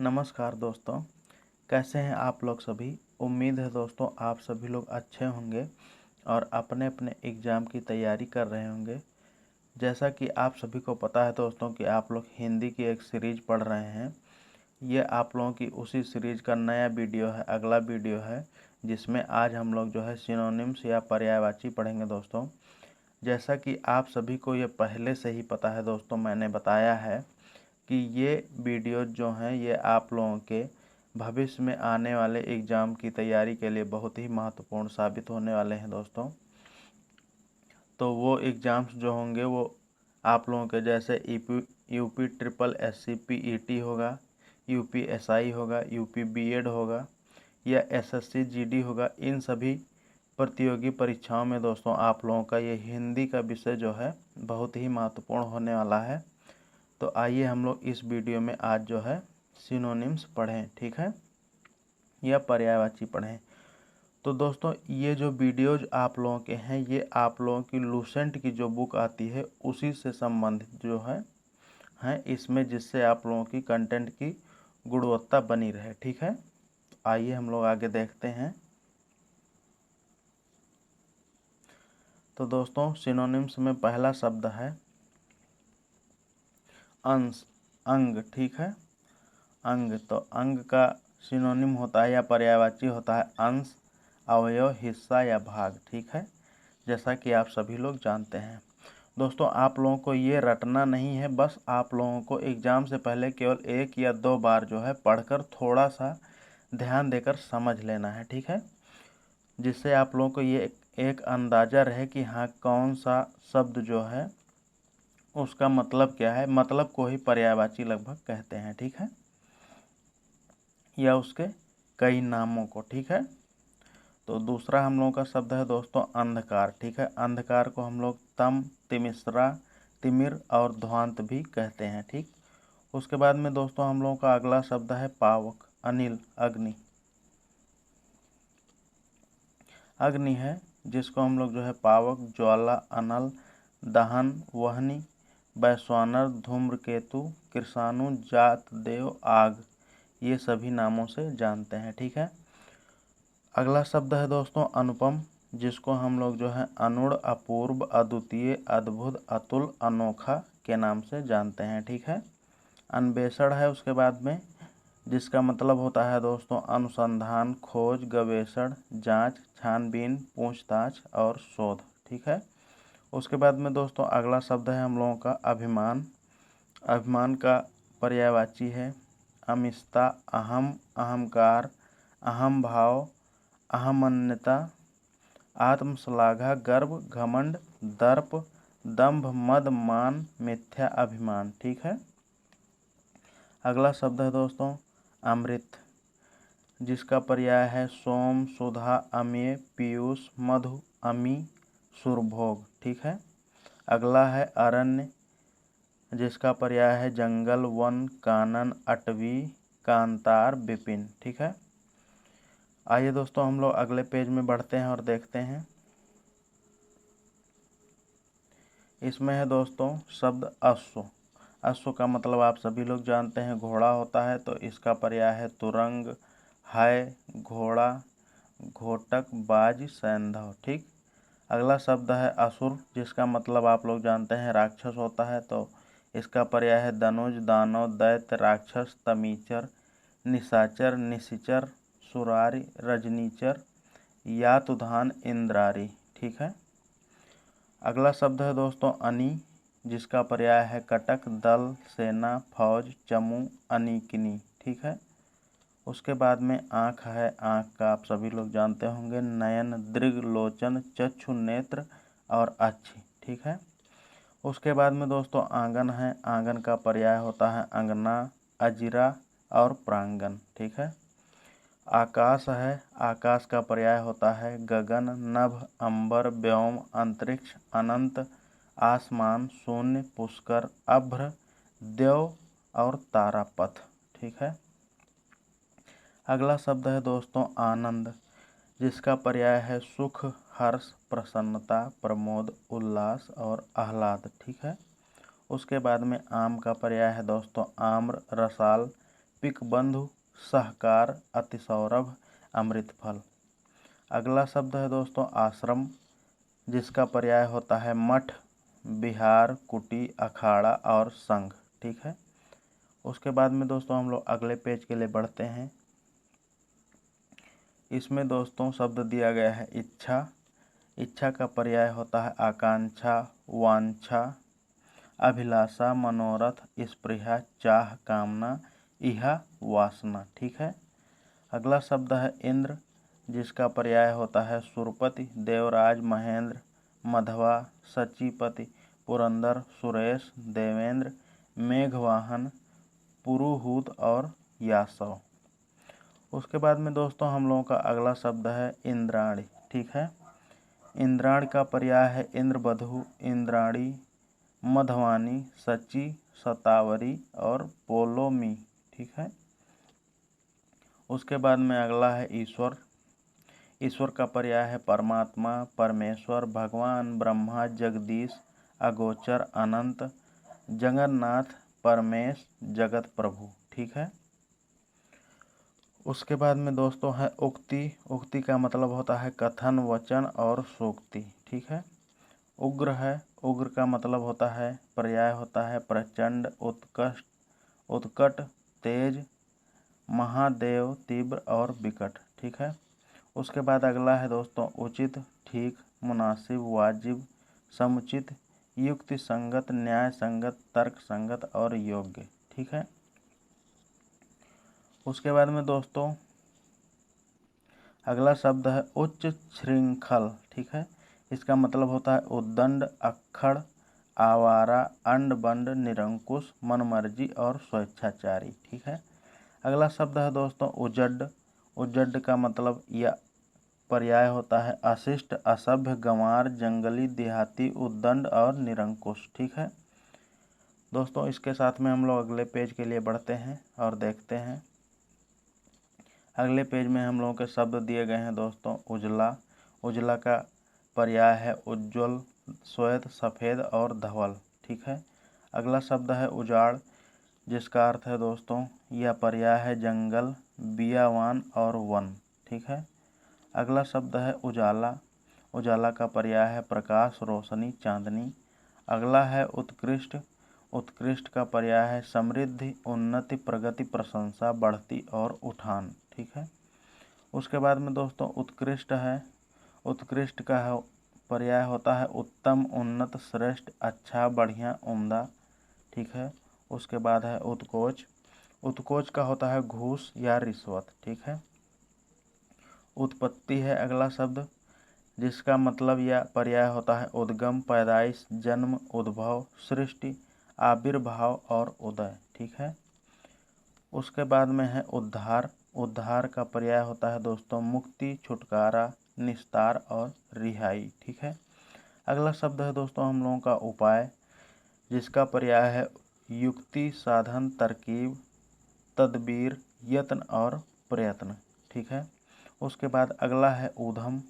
नमस्कार दोस्तों, कैसे हैं आप लोग सभी। उम्मीद है दोस्तों आप सभी लोग अच्छे होंगे और अपने अपने एग्ज़ाम की तैयारी कर रहे होंगे। जैसा कि आप सभी को पता है दोस्तों कि आप लोग हिंदी की एक सीरीज़ पढ़ रहे हैं। ये आप लोगों की उसी सीरीज़ का नया वीडियो है, अगला वीडियो है, जिसमें आज हम लोग जो है सिनोनिम्स या पर्यायवाची पढ़ेंगे दोस्तों। जैसा कि आप सभी को ये पहले से ही पता है दोस्तों, मैंने बताया है कि ये वीडियो जो हैं ये आप लोगों के भविष्य में आने वाले एग्ज़ाम की तैयारी के लिए बहुत ही महत्वपूर्ण साबित होने वाले हैं दोस्तों। तो वो एग्ज़ाम्स जो होंगे वो आप लोगों के जैसे यूपी ट्रिपल एससी पीईटी होगा, यूपी एसआई होगा, यूपी बीएड होगा या एसएससी जीडी होगा। इन सभी प्रतियोगी परीक्षाओं में दोस्तों आप लोगों का ये हिंदी का विषय जो है बहुत ही महत्वपूर्ण होने वाला है। तो आइए हम लोग इस वीडियो में आज जो है सिनोनिम्स पढ़ें, ठीक है, या पर्यायवाची पढ़ें। तो दोस्तों ये जो वीडियोज आप लोगों के हैं ये आप लोगों की लूसेंट की जो बुक आती है उसी से संबंधित जो है इसमें, जिससे आप लोगों की कंटेंट की गुणवत्ता बनी रहे, ठीक है। आइए हम लोग आगे देखते हैं। तो दोस्तों सिनोनिम्स में पहला शब्द है अंश, अंग, ठीक है। अंग, तो अंग का सिनोनिम होता है या पर्यायवाची होता है अंश, अवयव, हिस्सा या भाग, ठीक है, जैसा कि आप सभी लोग जानते हैं। दोस्तों आप लोगों को ये रटना नहीं है, बस आप लोगों को एग्ज़ाम से पहले केवल 1 या 2 बार जो है पढ़कर थोड़ा सा ध्यान देकर समझ लेना है, ठीक है, जिससे आप लोगों को ये एक अंदाज़ा रहे कि हाँ कौन सा शब्द जो है उसका मतलब क्या है। मतलब को ही पर्यायवाची लगभग कहते हैं, ठीक है, या उसके कई नामों को, ठीक है। तो दूसरा हम लोगों का शब्द है दोस्तों अंधकार, ठीक है। अंधकार को हम लोग तम, तिमिश्रा, तिमिर और ध्वांत भी कहते हैं, ठीक। उसके बाद में दोस्तों हम लोगों का अगला शब्द है पावक, अनिल, अग्नि। अग्नि है जिसको हम लोग जो है पावक, ज्वाला, अनल, दहन, वहनी, वैश्वानर, धूम्रकेतु, कृषाणु, जात, देव, आग, ये सभी नामों से जानते हैं, ठीक है। अगला शब्द है दोस्तों अनुपम, जिसको हम लोग जो है अनुड़, अपूर्व, अद्वितीय, अद्भुत, अतुल, अनोखा के नाम से जानते हैं, ठीक है। अन्वेषण है उसके बाद में, जिसका मतलब होता है दोस्तों अनुसंधान, खोज, गवेषण, जांच, छानबीन, पूछताछ और शोध, ठीक है। उसके बाद में दोस्तों अगला शब्द है हम लोगों का अभिमान। अभिमान का पर्यायवाची है अमिष्ता, अहम, अहंकार, अहम भाव, अहमन्यता, आत्मश्लाघा, गर्व, घमंड, दर्प, दंभ, मद, मान, मिथ्या अभिमान, ठीक है। अगला शब्द है दोस्तों अमृत, जिसका पर्याय है सोम, सुधा, अमेय, पीयूष, मधु, अमी, सुरभोग, ठीक है। अगला है अरण्य, जिसका पर्याय है जंगल, वन, कानन, अटवी, कांतार, विपिन, ठीक है। आइए दोस्तों हम लोग अगले पेज में बढ़ते हैं और देखते हैं। इसमें है दोस्तों शब्द अश्व। अश्व का मतलब आप सभी लोग जानते हैं घोड़ा होता है, तो इसका पर्याय है तुरंग, है, घोड़ा, घोटक, बाज, सैंधव, ठीक। अगला शब्द है असुर, जिसका मतलब आप लोग जानते हैं राक्षस होता है, तो इसका पर्याय है दनुज, दानव, दैत्य, राक्षस, तमीचर, निशाचर, निशिचर, सुरारी, रजनीचर, यातुधान, इंद्रारी, ठीक है। अगला शब्द है दोस्तों अनी, जिसका पर्याय है कटक, दल, सेना, फौज, चमू, अनीकिनी, ठीक है। उसके बाद में आँख है, आँख का आप सभी लोग जानते होंगे नयन, दृग, लोचन, चक्षु, नेत्र और अच्छी, ठीक है। उसके बाद में दोस्तों आंगन है, आंगन का पर्याय होता है अंगना, अजिरा और प्रांगण, ठीक है। आकाश है, आकाश का पर्याय होता है गगन, नभ, अंबर, व्योम, अंतरिक्ष, अनंत, आसमान, शून्य, पुष्कर, अभ्र, देव और तारापथ, ठीक है। अगला शब्द है दोस्तों आनंद, जिसका पर्याय है सुख, हर्ष, प्रसन्नता, प्रमोद, उल्लास और आह्लाद, ठीक है। उसके बाद में आम का पर्याय है दोस्तों आम्र, रसाल, पिक बंधु, सहकार, अतिसौरभ, अमृत फल। अगला शब्द है दोस्तों आश्रम, जिसका पर्याय होता है मठ, विहार, कुटी, अखाड़ा और संघ। ठीक है। उसके बाद में दोस्तों हम लोग अगले पेज के लिए बढ़ते हैं। इसमें दोस्तों शब्द दिया गया है इच्छा। इच्छा का पर्याय होता है आकांक्षा, वांछा, अभिलाषा, मनोरथ, स्पृहा, चाह, कामना, इहा, वासना। ठीक है। अगला शब्द है इंद्र, जिसका पर्याय होता है सुरपति, देवराज, महेंद्र, मधवा, सचीपति, पुरंदर, सुरेश, देवेंद्र, मेघवाहन, पुरुहूत और यासव। उसके बाद में दोस्तों हम लोगों का अगला शब्द है इंद्राणी। ठीक है। इंद्राणी का पर्याय है इंद्रबधु, इंद्राणी, मधवानी, सची, सतावरी और पोलोमी। ठीक है। उसके बाद में अगला है ईश्वर। ईश्वर का पर्याय है परमात्मा, परमेश्वर, भगवान, ब्रह्मा, जगदीश, अगोचर, अनंत, जगन्नाथ, परमेश, जगत प्रभु। ठीक है। उसके बाद में दोस्तों है उक्ति। उक्ति का मतलब होता है कथन, वचन और सूक्ति। ठीक है। उग्र है। उग्र का मतलब होता है, पर्याय होता है प्रचंड, उत्कृष्ट, उत्कट, तेज, महादेव, तीव्र और विकट। ठीक है। उसके बाद अगला है दोस्तों उचित, ठीक, मुनासिब, वाजिब, समुचित, युक्ति संगत, न्याय संगत, तर्क संगत और योग्य। ठीक है। उसके बाद में दोस्तों अगला शब्द है उच्च श्रृंखल। ठीक है। इसका मतलब होता है उद्दंड, अक्खड़, आवारा, अंड बंड, निरंकुश, मनमर्जी और स्वेच्छाचारी। ठीक है। अगला शब्द है दोस्तों उजड्ड। उजड्ड का मतलब या पर्याय होता है अशिष्ट, असभ्य, गंवार, जंगली, देहाती, उद्दंड और निरंकुश। ठीक है। दोस्तों इसके साथ में हम लोग अगले पेज के लिए बढ़ते हैं और देखते हैं। अगले पेज में हम लोगों के शब्द दिए गए हैं दोस्तों उजला। उजला का पर्याय है उज्ज्वल, श्वेत, सफ़ेद और धवल। ठीक है। अगला शब्द है उजाड़, जिसका अर्थ है दोस्तों यह पर्याय है जंगल, बियावान और वन। ठीक है। अगला शब्द है उजाला। उजाला का पर्याय है प्रकाश, रोशनी, चांदनी। अगला है उत्कृष्ट। उत्कृष्ट का पर्याय है समृद्धि, उन्नति, प्रगति, प्रशंसा, बढ़ती और उठान। ठीक है। उसके बाद में दोस्तों उत्कृष्ट है। उत्कृष्ट का पर्याय होता है उत्तम, उन्नत, श्रेष्ठ, अच्छा, बढ़िया, उम्दा। ठीक है। उसके बाद है उत्कोच। उत्कोच का होता है घूस या रिश्वत। ठीक है। उत्पत्ति है अगला शब्द, जिसका मतलब या पर्याय होता है उद्गम, पैदाइश, जन्म, उद्भव, सृष्टि, आविर्भाव और उदय। ठीक है। उसके बाद में है उद्धार। उद्धार का पर्याय होता है दोस्तों मुक्ति, छुटकारा, निस्तार और रिहाई। ठीक है। अगला शब्द है दोस्तों हम लोगों का उपाय, जिसका पर्याय है युक्ति, साधन, तरकीब, तदबीर, यत्न और प्रयत्न। ठीक है। उसके बाद अगला है ऊधम,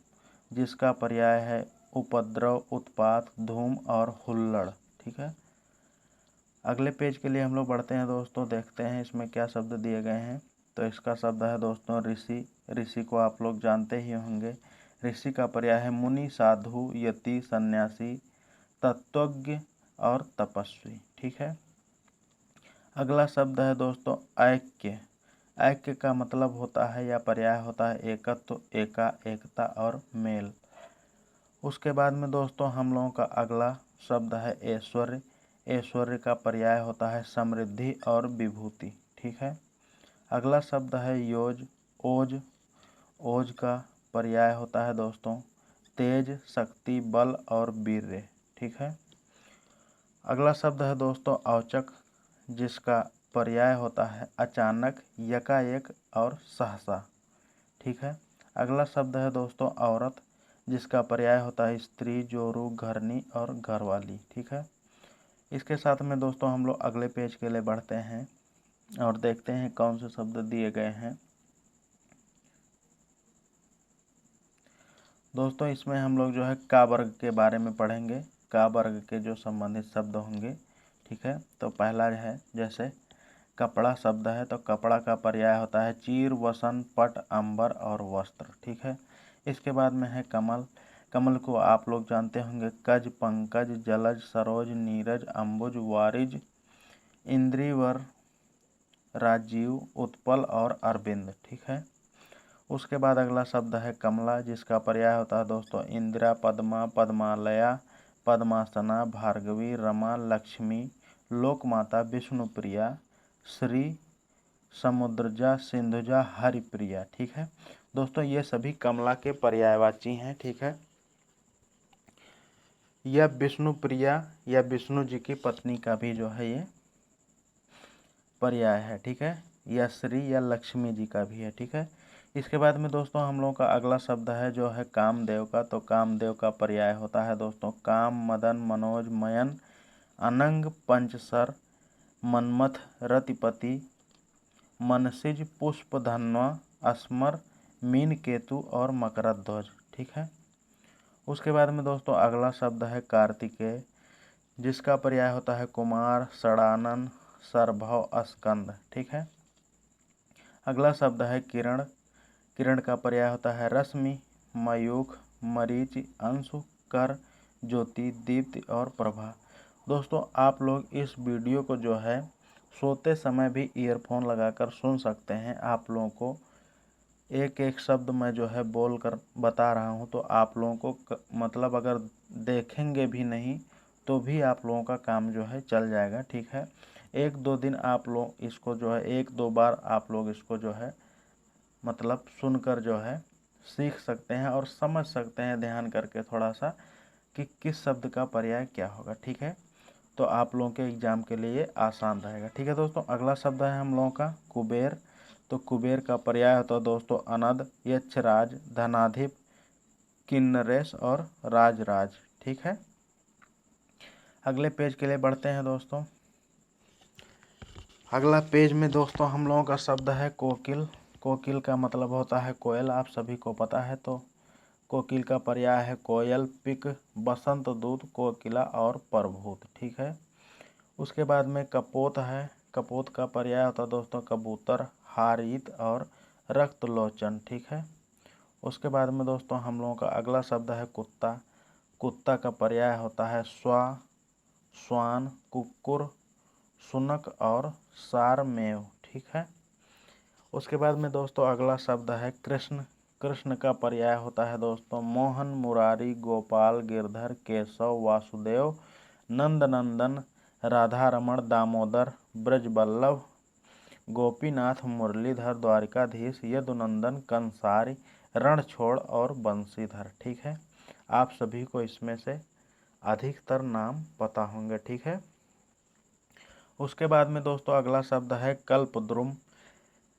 जिसका पर्याय है उपद्रव, उत्पात, धूम और हुल्लड़। ठीक है। अगले पेज के लिए हम लोग बढ़ते हैं दोस्तों, देखते हैं इसमें क्या शब्द दिए गए हैं। तो इसका शब्द है दोस्तों ऋषि। ऋषि को आप लोग जानते ही होंगे। ऋषि का पर्याय है मुनि, साधु, यति, सन्यासी, तत्वज्ञ और तपस्वी। ठीक है। अगला शब्द है दोस्तों ऐक्य। ऐक्य का मतलब होता है या पर्याय होता है एकत्व, एका, एकता और मेल। उसके बाद में दोस्तों हम लोगों का अगला शब्द है ऐश्वर्य। ऐश्वर्य का पर्याय होता है समृद्धि और विभूति। ठीक है। अगला शब्द है योज, ओज। ओज का पर्याय होता है दोस्तों तेज, शक्ति, बल और वीर्य। ठीक है। अगला शब्द है दोस्तों औचक, जिसका पर्याय होता है अचानक, यकाएक और सहसा। ठीक है। अगला शब्द है दोस्तों औरत, जिसका पर्याय होता है स्त्री, जोरू, घरनी और घरवाली। ठीक है। इसके साथ में दोस्तों हम लोग अगले पेज के लिए बढ़ते हैं और देखते हैं कौन से शब्द दिए गए हैं। दोस्तों इसमें हम लोग जो है का वर्ग के बारे में पढ़ेंगे, का वर्ग के जो संबंधित शब्द होंगे। ठीक है। तो पहला है जैसे कपड़ा शब्द है तो कपड़ा का पर्याय होता है चीर, वसन, पट, अंबर और वस्त्र। ठीक है। इसके बाद में है कमल। कमल को आप लोग जानते होंगे कज, पंकज, जलज, सरोज, नीरज, अंबुज, वारिज, इंद्रिवर, राजीव, उत्पल और अरविंद। ठीक है। उसके बाद अगला शब्द है कमला, जिसका पर्याय होता है दोस्तों इंदिरा, पद्मा, पद्मालया, पद्मासना, भार्गवी, रमा, लक्ष्मी, लोकमाता, विष्णुप्रिया, श्री, समुद्रजा, सिंधुजा, हरिप्रिया। ठीक है दोस्तों, ये सभी कमला के पर्यायवाची हैं। ठीक है। यह विष्णुप्रिया या विष्णु जी की पत्नी का भी जो है ये पर्याय है। ठीक है। या श्री या लक्ष्मी जी का भी है। ठीक है। इसके बाद में दोस्तों हम लोगों का अगला शब्द है जो है कामदेव का। तो कामदेव का पर्याय होता है दोस्तों काम, मदन, मनोज, मयन, अनंग, पंचसर, मन्मथ, रतिपति, मनसिज, पुष्पधन्वा, अस्मर, मीन केतु और मकरध्वज। ठीक है। उसके बाद में दोस्तों अगला शब्द है कार्तिकेय, जिसका पर्याय होता है कुमार, षडानन, सरभव, स्कंद। ठीक है। अगला शब्द है किरण। किरण का पर्याय होता है रश्मि, मयूख, मरीच, अंशु, कर, ज्योति, दीप्ति और प्रभा। दोस्तों आप लोग इस वीडियो को जो है सोते समय भी ईयरफोन लगाकर सुन सकते हैं। आप लोगों को एक एक शब्द मैं जो है बोल कर बता रहा हूं, तो आप लोगों को मतलब अगर देखेंगे भी नहीं तो भी आप लोगों का काम जो है चल जाएगा। ठीक है। एक दो दिन आप लोग इसको जो है एक दो बार आप लोग इसको जो है मतलब सुनकर जो है सीख सकते हैं और समझ सकते हैं ध्यान करके थोड़ा सा कि किस शब्द का पर्याय क्या होगा। ठीक है। तो आप लोगों के एग्जाम के लिए आसान रहेगा। ठीक है दोस्तों। अगला शब्द है हम लोगों का कुबेर। तो कुबेर का पर्याय होता है दोस्तों अनद, यक्षराज, धनाधिप, किन्नरेश और राजराज। ठीक है। अगले पेज के लिए बढ़ते हैं दोस्तों। अगला पेज में दोस्तों हम लोगों का शब्द है कोकिल। कोकिल का मतलब होता है कोयल, आप सभी को पता है। तो कोकिल का पर्याय है कोयल, पिक, बसंत दूत, कोकिला और प्रभूत। ठीक है। उसके बाद में कपोत है। कपोत का पर्याय होता है दोस्तों कबूतर, हारित और रक्तलोचन। ठीक है। उसके बाद में दोस्तों हम लोगों का अगला शब्द है कुत्ता। कुत्ता का पर्याय होता है स्वा, स्वान, कुक्कुर, सुनक और सारमेव। ठीक है। उसके बाद में दोस्तों अगला शब्द है कृष्ण। कृष्ण का पर्याय होता है दोस्तों मोहन, मुरारी, गोपाल, गिरधर, केशव, वासुदेव, नंदनंदन, राधा रमण, दामोदर, ब्रजबल्लभ, गोपीनाथ, मुरलीधर, द्वारिकाधीश, यदुनंदन, कंसारी, रणछोड़ और बंशीधर। ठीक है। आप सभी को इसमें से अधिकतर नाम पता होंगे। ठीक है। उसके बाद में दोस्तों अगला शब्द है कल्पद्रुम,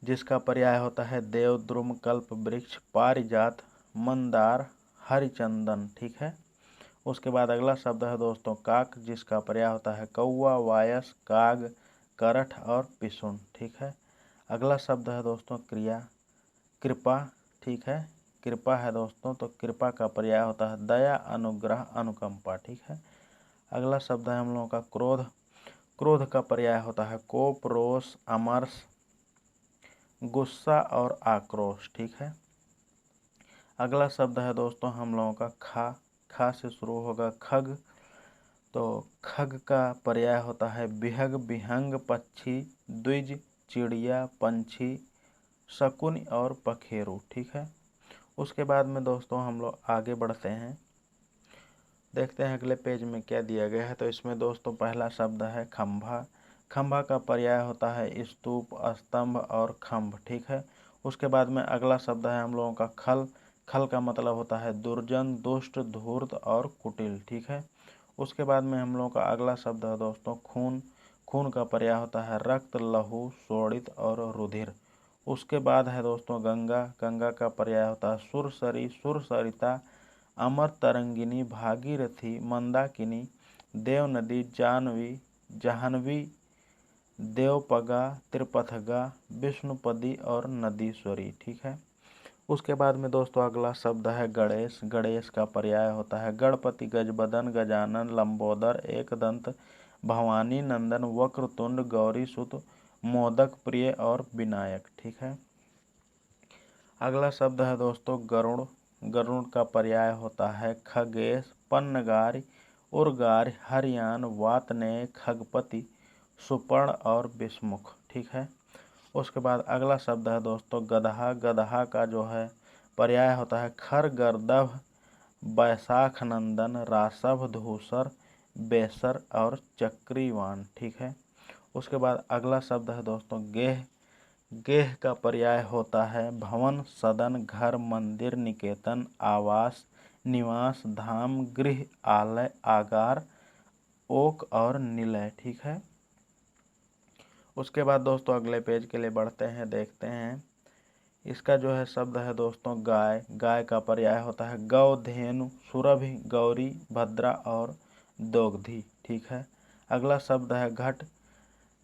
जिसका पर्याय होता है देवद्रुम, कल्प वृक्ष, पारिजात, मंदार, हरिचंदन। ठीक है। उसके बाद अगला शब्द है दोस्तों काक, जिसका पर्याय होता है कौवा, वायस, काग, करठ और पिसुन। ठीक है। अगला शब्द है दोस्तों क्रिया, कृपा। ठीक है। कृपा है दोस्तों, तो कृपा का पर्याय होता है दया, अनुग्रह, अनुकंपा। ठीक है। अगला शब्द है हम लोगों का क्रोध। क्रोध का पर्याय होता है कोप, रोष, अमर्ष, गुस्सा और आक्रोश। ठीक है। अगला शब्द है दोस्तों हम लोगों का खा। खा से शुरू होगा खग। तो खग का पर्याय होता है विहग, विहंग, पक्षी, द्विज, चिड़िया, पंछी, शकुन और पखेरु। ठीक है। उसके बाद में दोस्तों हम लोग आगे बढ़ते हैं, देखते हैं अगले पेज में क्या दिया गया है। तो इसमें दोस्तों पहला शब्द है खंभा। खंभा का पर्याय होता है स्तूप, स्तंभ और खंभ। ठीक है। उसके बाद में अगला शब्द है हम लोगों का खल। खल का मतलब होता है दुर्जन, दुष्ट, धूर्त और कुटिल। ठीक है। उसके बाद में हम लोगों का अगला शब्द है दोस्तों खून। खून का पर्याय होता है रक्त, लहू, शोणित और रुधिर। उसके बाद है दोस्तों गंगा। गंगा का पर्याय होता है सुरसरी, सुरसरिता, अमर तरंगिनी, भागीरथी, मंदाकिनी, देव नदी, जानवी, जाह्नवी, देवपगा, त्रिपथगा, विष्णुपदी और नदीश्वरी। ठीक है। उसके बाद में दोस्तों अगला शब्द है गणेश। गणेश का पर्याय होता है गणपति, गजबदन, गजानन, लंबोदर, एकदंत, भवानी नंदन, वक्रतुंड, गौरी सुत, मोदक प्रिय और विनायक। ठीक है। अगला शब्द है दोस्तों गरुड़। गरुड़ का पर्याय होता है खगेश, पन्नगार, उर्गार, हरियान, वातनेय, खगपति, सुपर्ण और विषमुख। ठीक है। उसके बाद अगला शब्द है दोस्तों गदहा। गदहा का जो है पर्याय होता है खर, गर्दभ, बैसाख नंदन, रासभ, धूसर, बेसर और चक्रीवान। ठीक है। उसके बाद अगला शब्द है दोस्तों गेह। गेह का पर्याय होता है भवन, सदन, घर, मंदिर, निकेतन, आवास, निवास, धाम, गृह, आलय, आगार, ओक और निलय। ठीक है। उसके बाद दोस्तों अगले पेज के लिए बढ़ते हैं, देखते हैं। इसका जो है शब्द है दोस्तों गाय। गाय का पर्याय होता है गौ, धेनु, सुरभि, गौरी, भद्रा और दोग्धी। ठीक है। अगला शब्द है घट।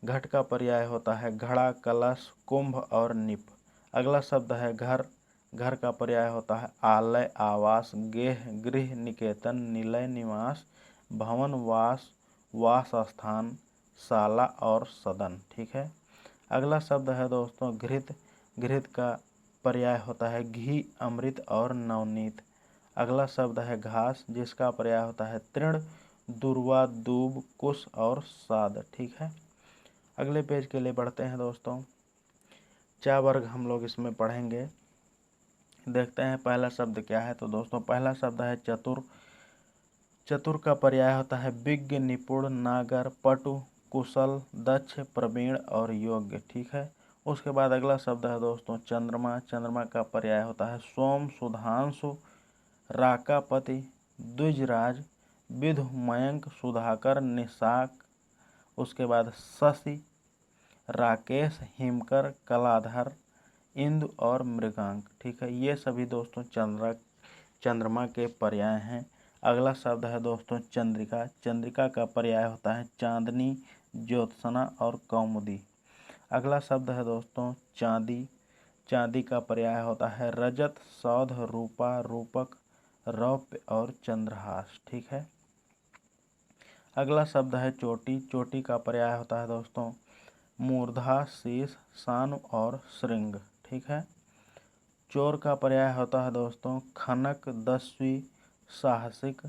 घट का पर्याय होता है घड़ा, कलश, कुंभ और निप। अगला शब्द है घर। घर का पर्याय होता है आलय, आवास, गेह, गृह, निकेतन, निलय, निवास, भवन, वास, वास स्थान, शाला और सदन। ठीक है। अगला शब्द है दोस्तों घृत। घृत का पर्याय होता है घी, अमृत और नवनीत। अगला शब्द है घास, जिसका पर्याय होता है तृण, दुर्वा, दूब, कुश और साद। ठीक है। अगले पेज के लिए बढ़ते हैं दोस्तों। चा वर्ग हम लोग इसमें पढ़ेंगे। देखते हैं पहला शब्द क्या है। तो दोस्तों पहला शब्द है चतुर। चतुर का पर्याय होता है विज्ञ, निपुण, नागर, पटु, कुशल, दक्ष, प्रवीण और योग्य। ठीक है। उसके बाद अगला शब्द है दोस्तों चंद्रमा। चंद्रमा का पर्याय होता है सोम, सुधांशु, राकापति, द्विजराज, विधु, मयंक, सुधाकर, निशाक। उसके बाद शशि, राकेश, हिमकर, कलाधर, इंदु और मृगांक। ठीक है। ये सभी दोस्तों चंद्रमा के पर्याय हैं। अगला शब्द है दोस्तों चंद्रिका। चंद्रिका का पर्याय होता है चांदनी, ज्योत्सना और कौमुदी। अगला शब्द है दोस्तों चांदी। चांदी का पर्याय होता है रजत, सौध, रूपा, रूपक, रौप्य और चंद्रहास। ठीक है। अगला शब्द है चोटी। चोटी का पर्याय होता है दोस्तों मूर्धा, शीश, सानु और श्रृंग। ठीक है। चोर का पर्याय होता है दोस्तों खनक, दस्यु, साहसिक,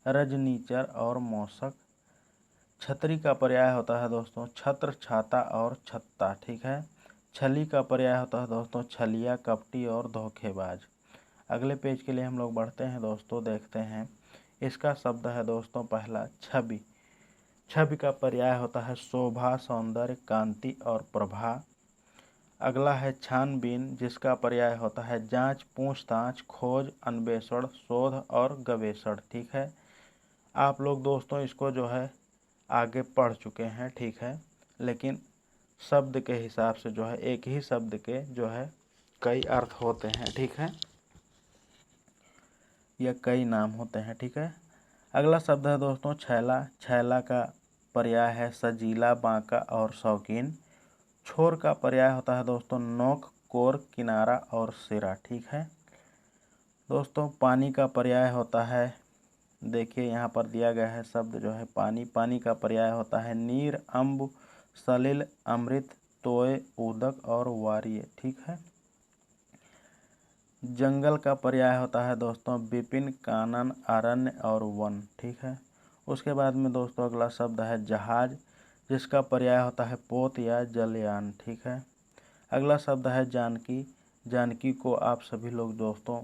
रजनीचर और मौसक। छतरी का पर्याय होता है दोस्तों छत्र, छाता और छत्ता। ठीक है। छली का पर्याय होता है दोस्तों छलिया, कपटी और धोखेबाज। अगले पेज के लिए हम लोग बढ़ते हैं दोस्तों, देखते हैं। इसका शब्द है दोस्तों पहला छवि। छवि का पर्याय होता है शोभा, सौंदर्य, कांति और प्रभा। अगला है छानबीन, जिसका पर्याय होता है जांच, पूछताछ, खोज, अन्वेषण, शोध और गवेषण। ठीक है। आप लोग दोस्तों इसको जो है आगे पढ़ चुके हैं। ठीक है। लेकिन शब्द के हिसाब से जो है एक ही शब्द के जो है कई अर्थ होते हैं। ठीक है। या कई नाम होते हैं। ठीक है। अगला शब्द है दोस्तों छैला। छैला का पर्याय है सजीला, बांका और शौकीन। छोर का पर्याय होता है दोस्तों नोक, कोर, किनारा और सिरा। ठीक है। दोस्तों पानी का पर्याय होता है, देखिए यहाँ पर दिया गया है शब्द जो है पानी। पानी का पर्याय होता है नीर, अम्ब, सलिल, अमृत, तोय, उदक और वारिय। ठीक है। जंगल का पर्याय होता है दोस्तों विपिन, कानन, अरण्य और वन। ठीक है। उसके बाद में दोस्तों अगला शब्द है जहाज, जिसका पर्याय होता है पोत या जलयान। ठीक है। अगला शब्द है जानकी। जानकी को आप सभी लोग दोस्तों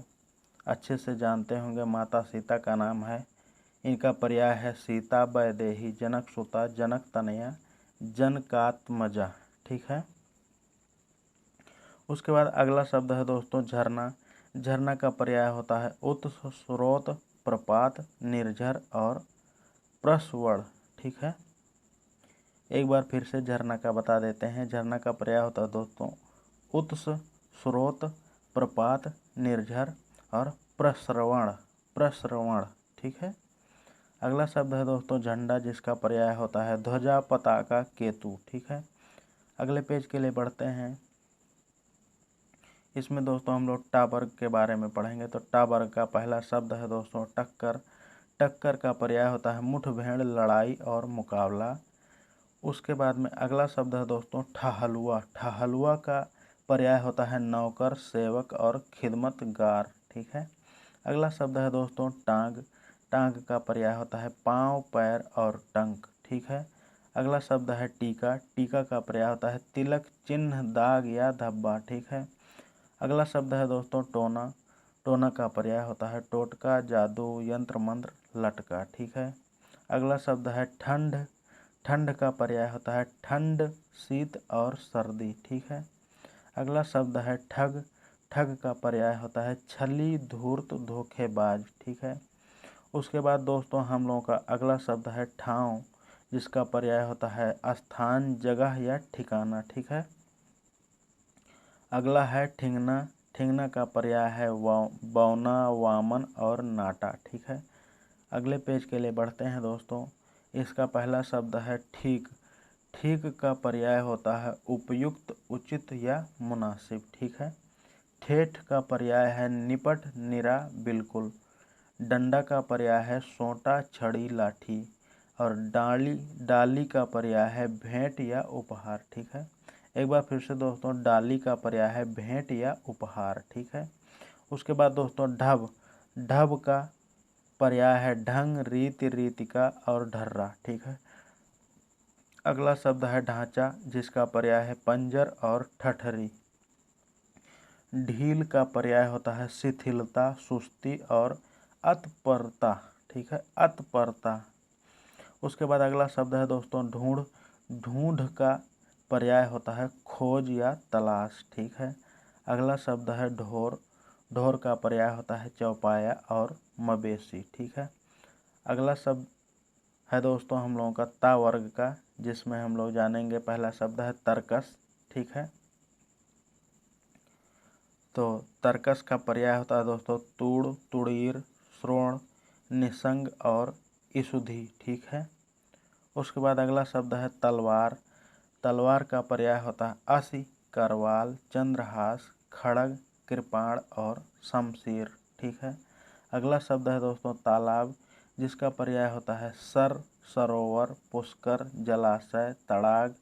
अच्छे से जानते होंगे, माता सीता का नाम है। इनका पर्याय है सीता, वैदेही, जनक सुता, जनक तनया, जनकात्मजा। ठीक है। उसके बाद अगला शब्द है दोस्तों झरना। झरना का पर्याय होता है उत्स, स्रोत, प्रपात, निर्झर और प्रस्वड़। ठीक है। एक बार फिर से झरना का बता देते हैं। झरना का पर्याय होता है दोस्तों उत्स, स्रोत, प्रपात, निर्झर और प्रस्रवण। प्रस्रवण। ठीक है। अगला शब्द है दोस्तों झंडा, जिसका पर्याय होता है ध्वजा, पताका, केतु। ठीक है। अगले पेज के लिए बढ़ते हैं। इसमें दोस्तों हम लोग टा वर्ग के बारे में पढ़ेंगे। तो टा वर्ग का पहला शब्द है दोस्तों टक्कर। टक्कर का पर्याय होता है मुठभेड़, लड़ाई और मुकाबला। उसके बाद में अगला शब्द है दोस्तों ठहलुआ। ठहलुआ का पर्याय होता है नौकर, सेवक और खिदमतगार। ठीक है। अगला शब्द है दोस्तों टांग। टांग का पर्याय होता है पाँव, पैर और टंक। ठीक है। अगला शब्द है टीका। टीका का पर्याय होता है तिलक, चिन्ह, दाग या धब्बा। ठीक है। अगला शब्द है दोस्तों टोना। टोना का पर्याय होता है टोटका, जादू, यंत्र मंत्र, लटका। ठीक है। अगला शब्द है ठंड। ठंड का पर्याय होता है ठंड, शीत और सर्दी। ठीक है। अगला शब्द है ठग। ठग का पर्याय होता है छली, धूर्त, धोखेबाज। ठीक है। उसके बाद दोस्तों हम लोगों का अगला शब्द है ठाव, जिसका पर्याय होता है स्थान, जगह या ठिकाना। ठीक है। अगला है ठिंगना। ठिंगना का पर्याय है बौना, वामन और नाटा। ठीक है। अगले पेज के लिए बढ़ते हैं दोस्तों। इसका पहला शब्द है ठीक। ठीक का पर्याय होता है उपयुक्त, उचित या मुनासिब। ठीक है। ठेठ का पर्याय है निपट, निरा, बिल्कुल। डंडा का पर्याय है सोंटा, छड़ी, लाठी। और डाली का पर्याय है भेंट या उपहार। ठीक है। एक बार फिर से दोस्तों, डाली का पर्याय है भेंट या उपहार। ठीक है। उसके बाद दोस्तों ढब। ढब का पर्याय है ढंग, रीति, रीतिका और ढर्रा। ठीक है। अगला शब्द है ढांचा, जिसका पर्याय है पंजर और ठठरी। ढील का पर्याय होता है शिथिलता, सुस्ती और अतपरता। ठीक है। अतपरता। उसके बाद अगला शब्द है दोस्तों ढूंढ। ढूंढ का पर्याय होता है खोज या तलाश। ठीक है। अगला शब्द है ढोर। ढोर का पर्याय होता है चौपाया और मवेशी। ठीक है। अगला शब्द है दोस्तों हम लोगों का ता वर्ग का, जिसमें हम लोग जानेंगे पहला शब्द है तर्कस। ठीक है। तो तर्कस का पर्याय होता है दोस्तों तूड़, तुड़ीर, श्रोण, निसंग और ईशुधि। ठीक है। उसके बाद अगला शब्द है तलवार। तलवार का पर्याय होता है असी, करवाल, चंद्रहास, खड़ग, कृपाण और शमशीर। ठीक है। अगला शब्द है दोस्तों तालाब, जिसका पर्याय होता है सर, सरोवर, पुष्कर, जलाशय, तड़ाग,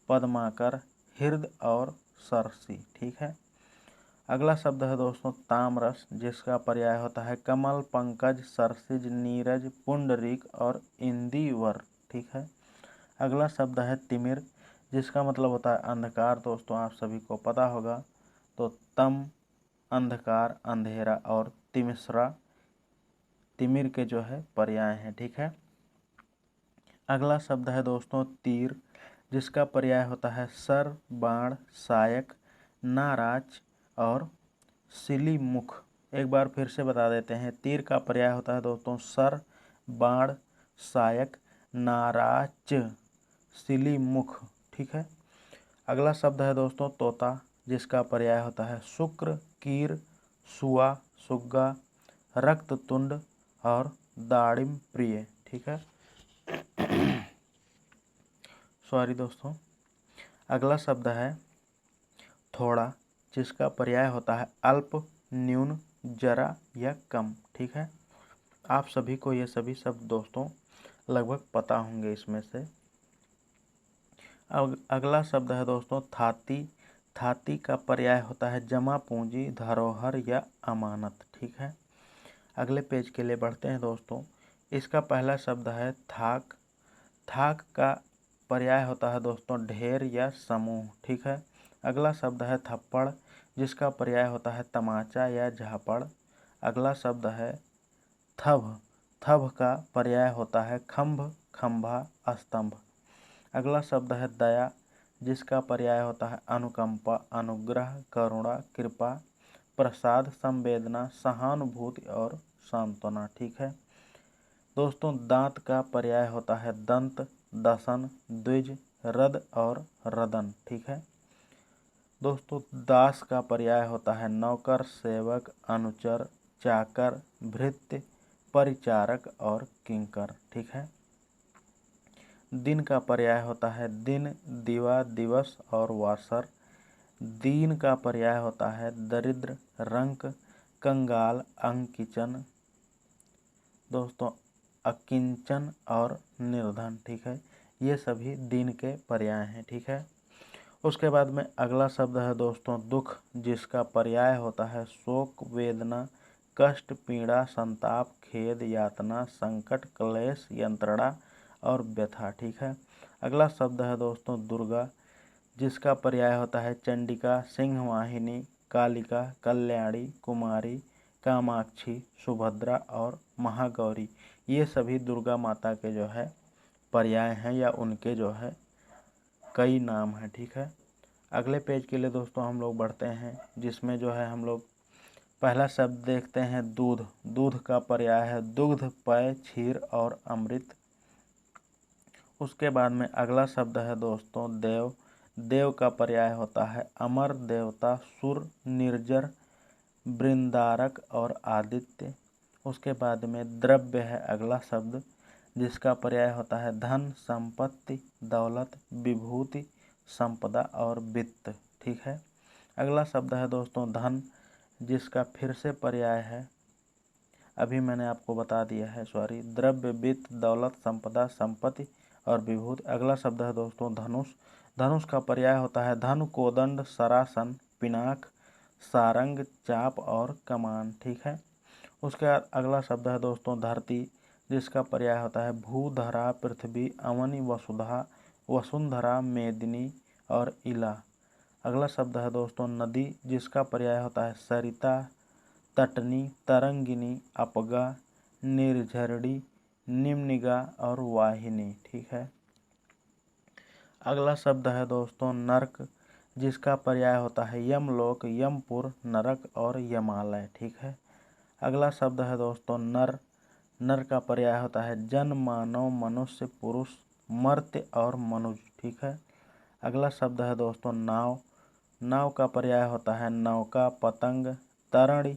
पद्माकर, हृद और सरसी। ठीक है। अगला शब्द है दोस्तों तामरस, जिसका पर्याय होता है कमल, पंकज, सरसिज, नीरज, पुंडरीक और इंदिवर। ठीक है। अगला शब्द है तिमिर, जिसका मतलब होता है अंधकार। दोस्तों आप सभी को पता होगा। तो तम अंधकार, अंधेरा और तिमिश्रा तिमिर के जो है पर्याय हैं। ठीक है। अगला शब्द है दोस्तों तीर, जिसका पर्याय होता है सर, बाण, सायक, नाराज और सिलीमुख। एक बार फिर से बता देते हैं। तीर का पर्याय होता है दोस्तों सर, बाण, सायक, नाराज, सिलीमुख। ठीक है। अगला शब्द है दोस्तों तोता, जिसका पर्याय होता है शुक्र, कीर, सुआ, सुग्गा, रक्ततुंड और दाड़िम प्रिय। ठीक है। सॉरी दोस्तों। अगला शब्द है थोड़ा, जिसका पर्याय होता है अल्प, न्यून, जरा या कम। ठीक है। आप सभी को ये सभी शब्द दोस्तों लगभग पता होंगे इसमें से। अब अगला शब्द है दोस्तों थाती। थाती का पर्याय होता है जमा पूंजी, धरोहर या अमानत। ठीक है। अगले पेज के लिए बढ़ते हैं दोस्तों। इसका पहला शब्द है थाक। थाक का पर्याय होता है दोस्तों ढेर या समूह। ठीक है। अगला शब्द है थप्पड़, जिसका पर्याय होता है तमाचा या झापड़। अगला शब्द है थभ। थभ का पर्याय होता है खंभ, खंभा, स्तंभ। अगला शब्द है दया, जिसका पर्याय होता है अनुकंपा, अनुग्रह, करुणा, कृपा, प्रसाद, संवेदना, सहानुभूति और सांत्वना। ठीक है। दोस्तों दांत का पर्याय होता है दंत, दसन, द्विज, रद और रदन। ठीक है। दोस्तों दास का पर्याय होता है नौकर, सेवक, अनुचर, चाकर, भृत्य, परिचारक और किंकर। ठीक है। दिन का पर्याय होता है दिन, दिवा, दिवस और वासर। दीन का पर्याय होता है दरिद्र, रंक, कंगाल, अंकिचन, दोस्तों अकिंचन और निर्धन। ठीक है। ये सभी दिन के पर्याय हैं। ठीक है। उसके बाद में अगला शब्द है दोस्तों दुख, जिसका पर्याय होता है शोक, वेदना, कष्ट, पीड़ा, संताप, खेद, यातना, संकट, क्लेश, यंत्रणा और व्यथा। ठीक है। अगला शब्द है दोस्तों दुर्गा, जिसका पर्याय होता है चंडिका, सिंहवाहिनी, कालिका, कल्याणी, कुमारी, कामाक्षी, सुभद्रा और महागौरी। ये सभी दुर्गा माता के जो है पर्याय हैं या उनके जो है कई नाम हैं। ठीक है। अगले पेज के लिए दोस्तों हम लोग बढ़ते हैं, जिसमें जो है हम लोग पहला शब्द देखते हैं दूध। दूध का पर्याय है दुग्ध, पेय, क्षीर और अमृत। उसके बाद में अगला शब्द है दोस्तों देव। देव का पर्याय होता है अमर, देवता, सुर, निर्जर, वृंदारक और आदित्य। उसके बाद में द्रव्य है अगला शब्द, जिसका पर्याय होता है धन, संपत्ति, दौलत, विभूति, संपदा और वित्त। ठीक है। अगला शब्द है दोस्तों धन, जिसका फिर से पर्याय है, अभी मैंने आपको बता दिया है, सॉरी, द्रव्य, वित्त, दौलत, संपदा, संपत्ति और विभूति। अगला शब्द है दोस्तों धनुष। धनुष का पर्याय होता है धनु, कोदंड, सरासन, पिनाक, सारंग, चाप और कमान। ठीक है। उसके बाद अगला शब्द है दोस्तों धरती, जिसका पर्याय होता है भू, धरा, पृथ्वी, अवनी, वसुधा, वसुंधरा, मेदिनी और इला। अगला शब्द है दोस्तों नदी, जिसका पर्याय होता है सरिता, तटनी, तरंगिनी, अपगा, निर्झरणी, निम्निगा और वाहिनी। ठीक है। अगला शब्द है दोस्तों नरक, जिसका पर्याय होता है यमलोक, यमपुर, नरक और यमालय। ठीक है। अगला शब्द है दोस्तों नर। नर का पर्याय होता है जन, मानव, मनुष्य, पुरुष, मर्त्य और मनुज। ठीक है। अगला शब्द है दोस्तों नाव। नाव का पर्याय होता है नौका, पतंग, तरणि,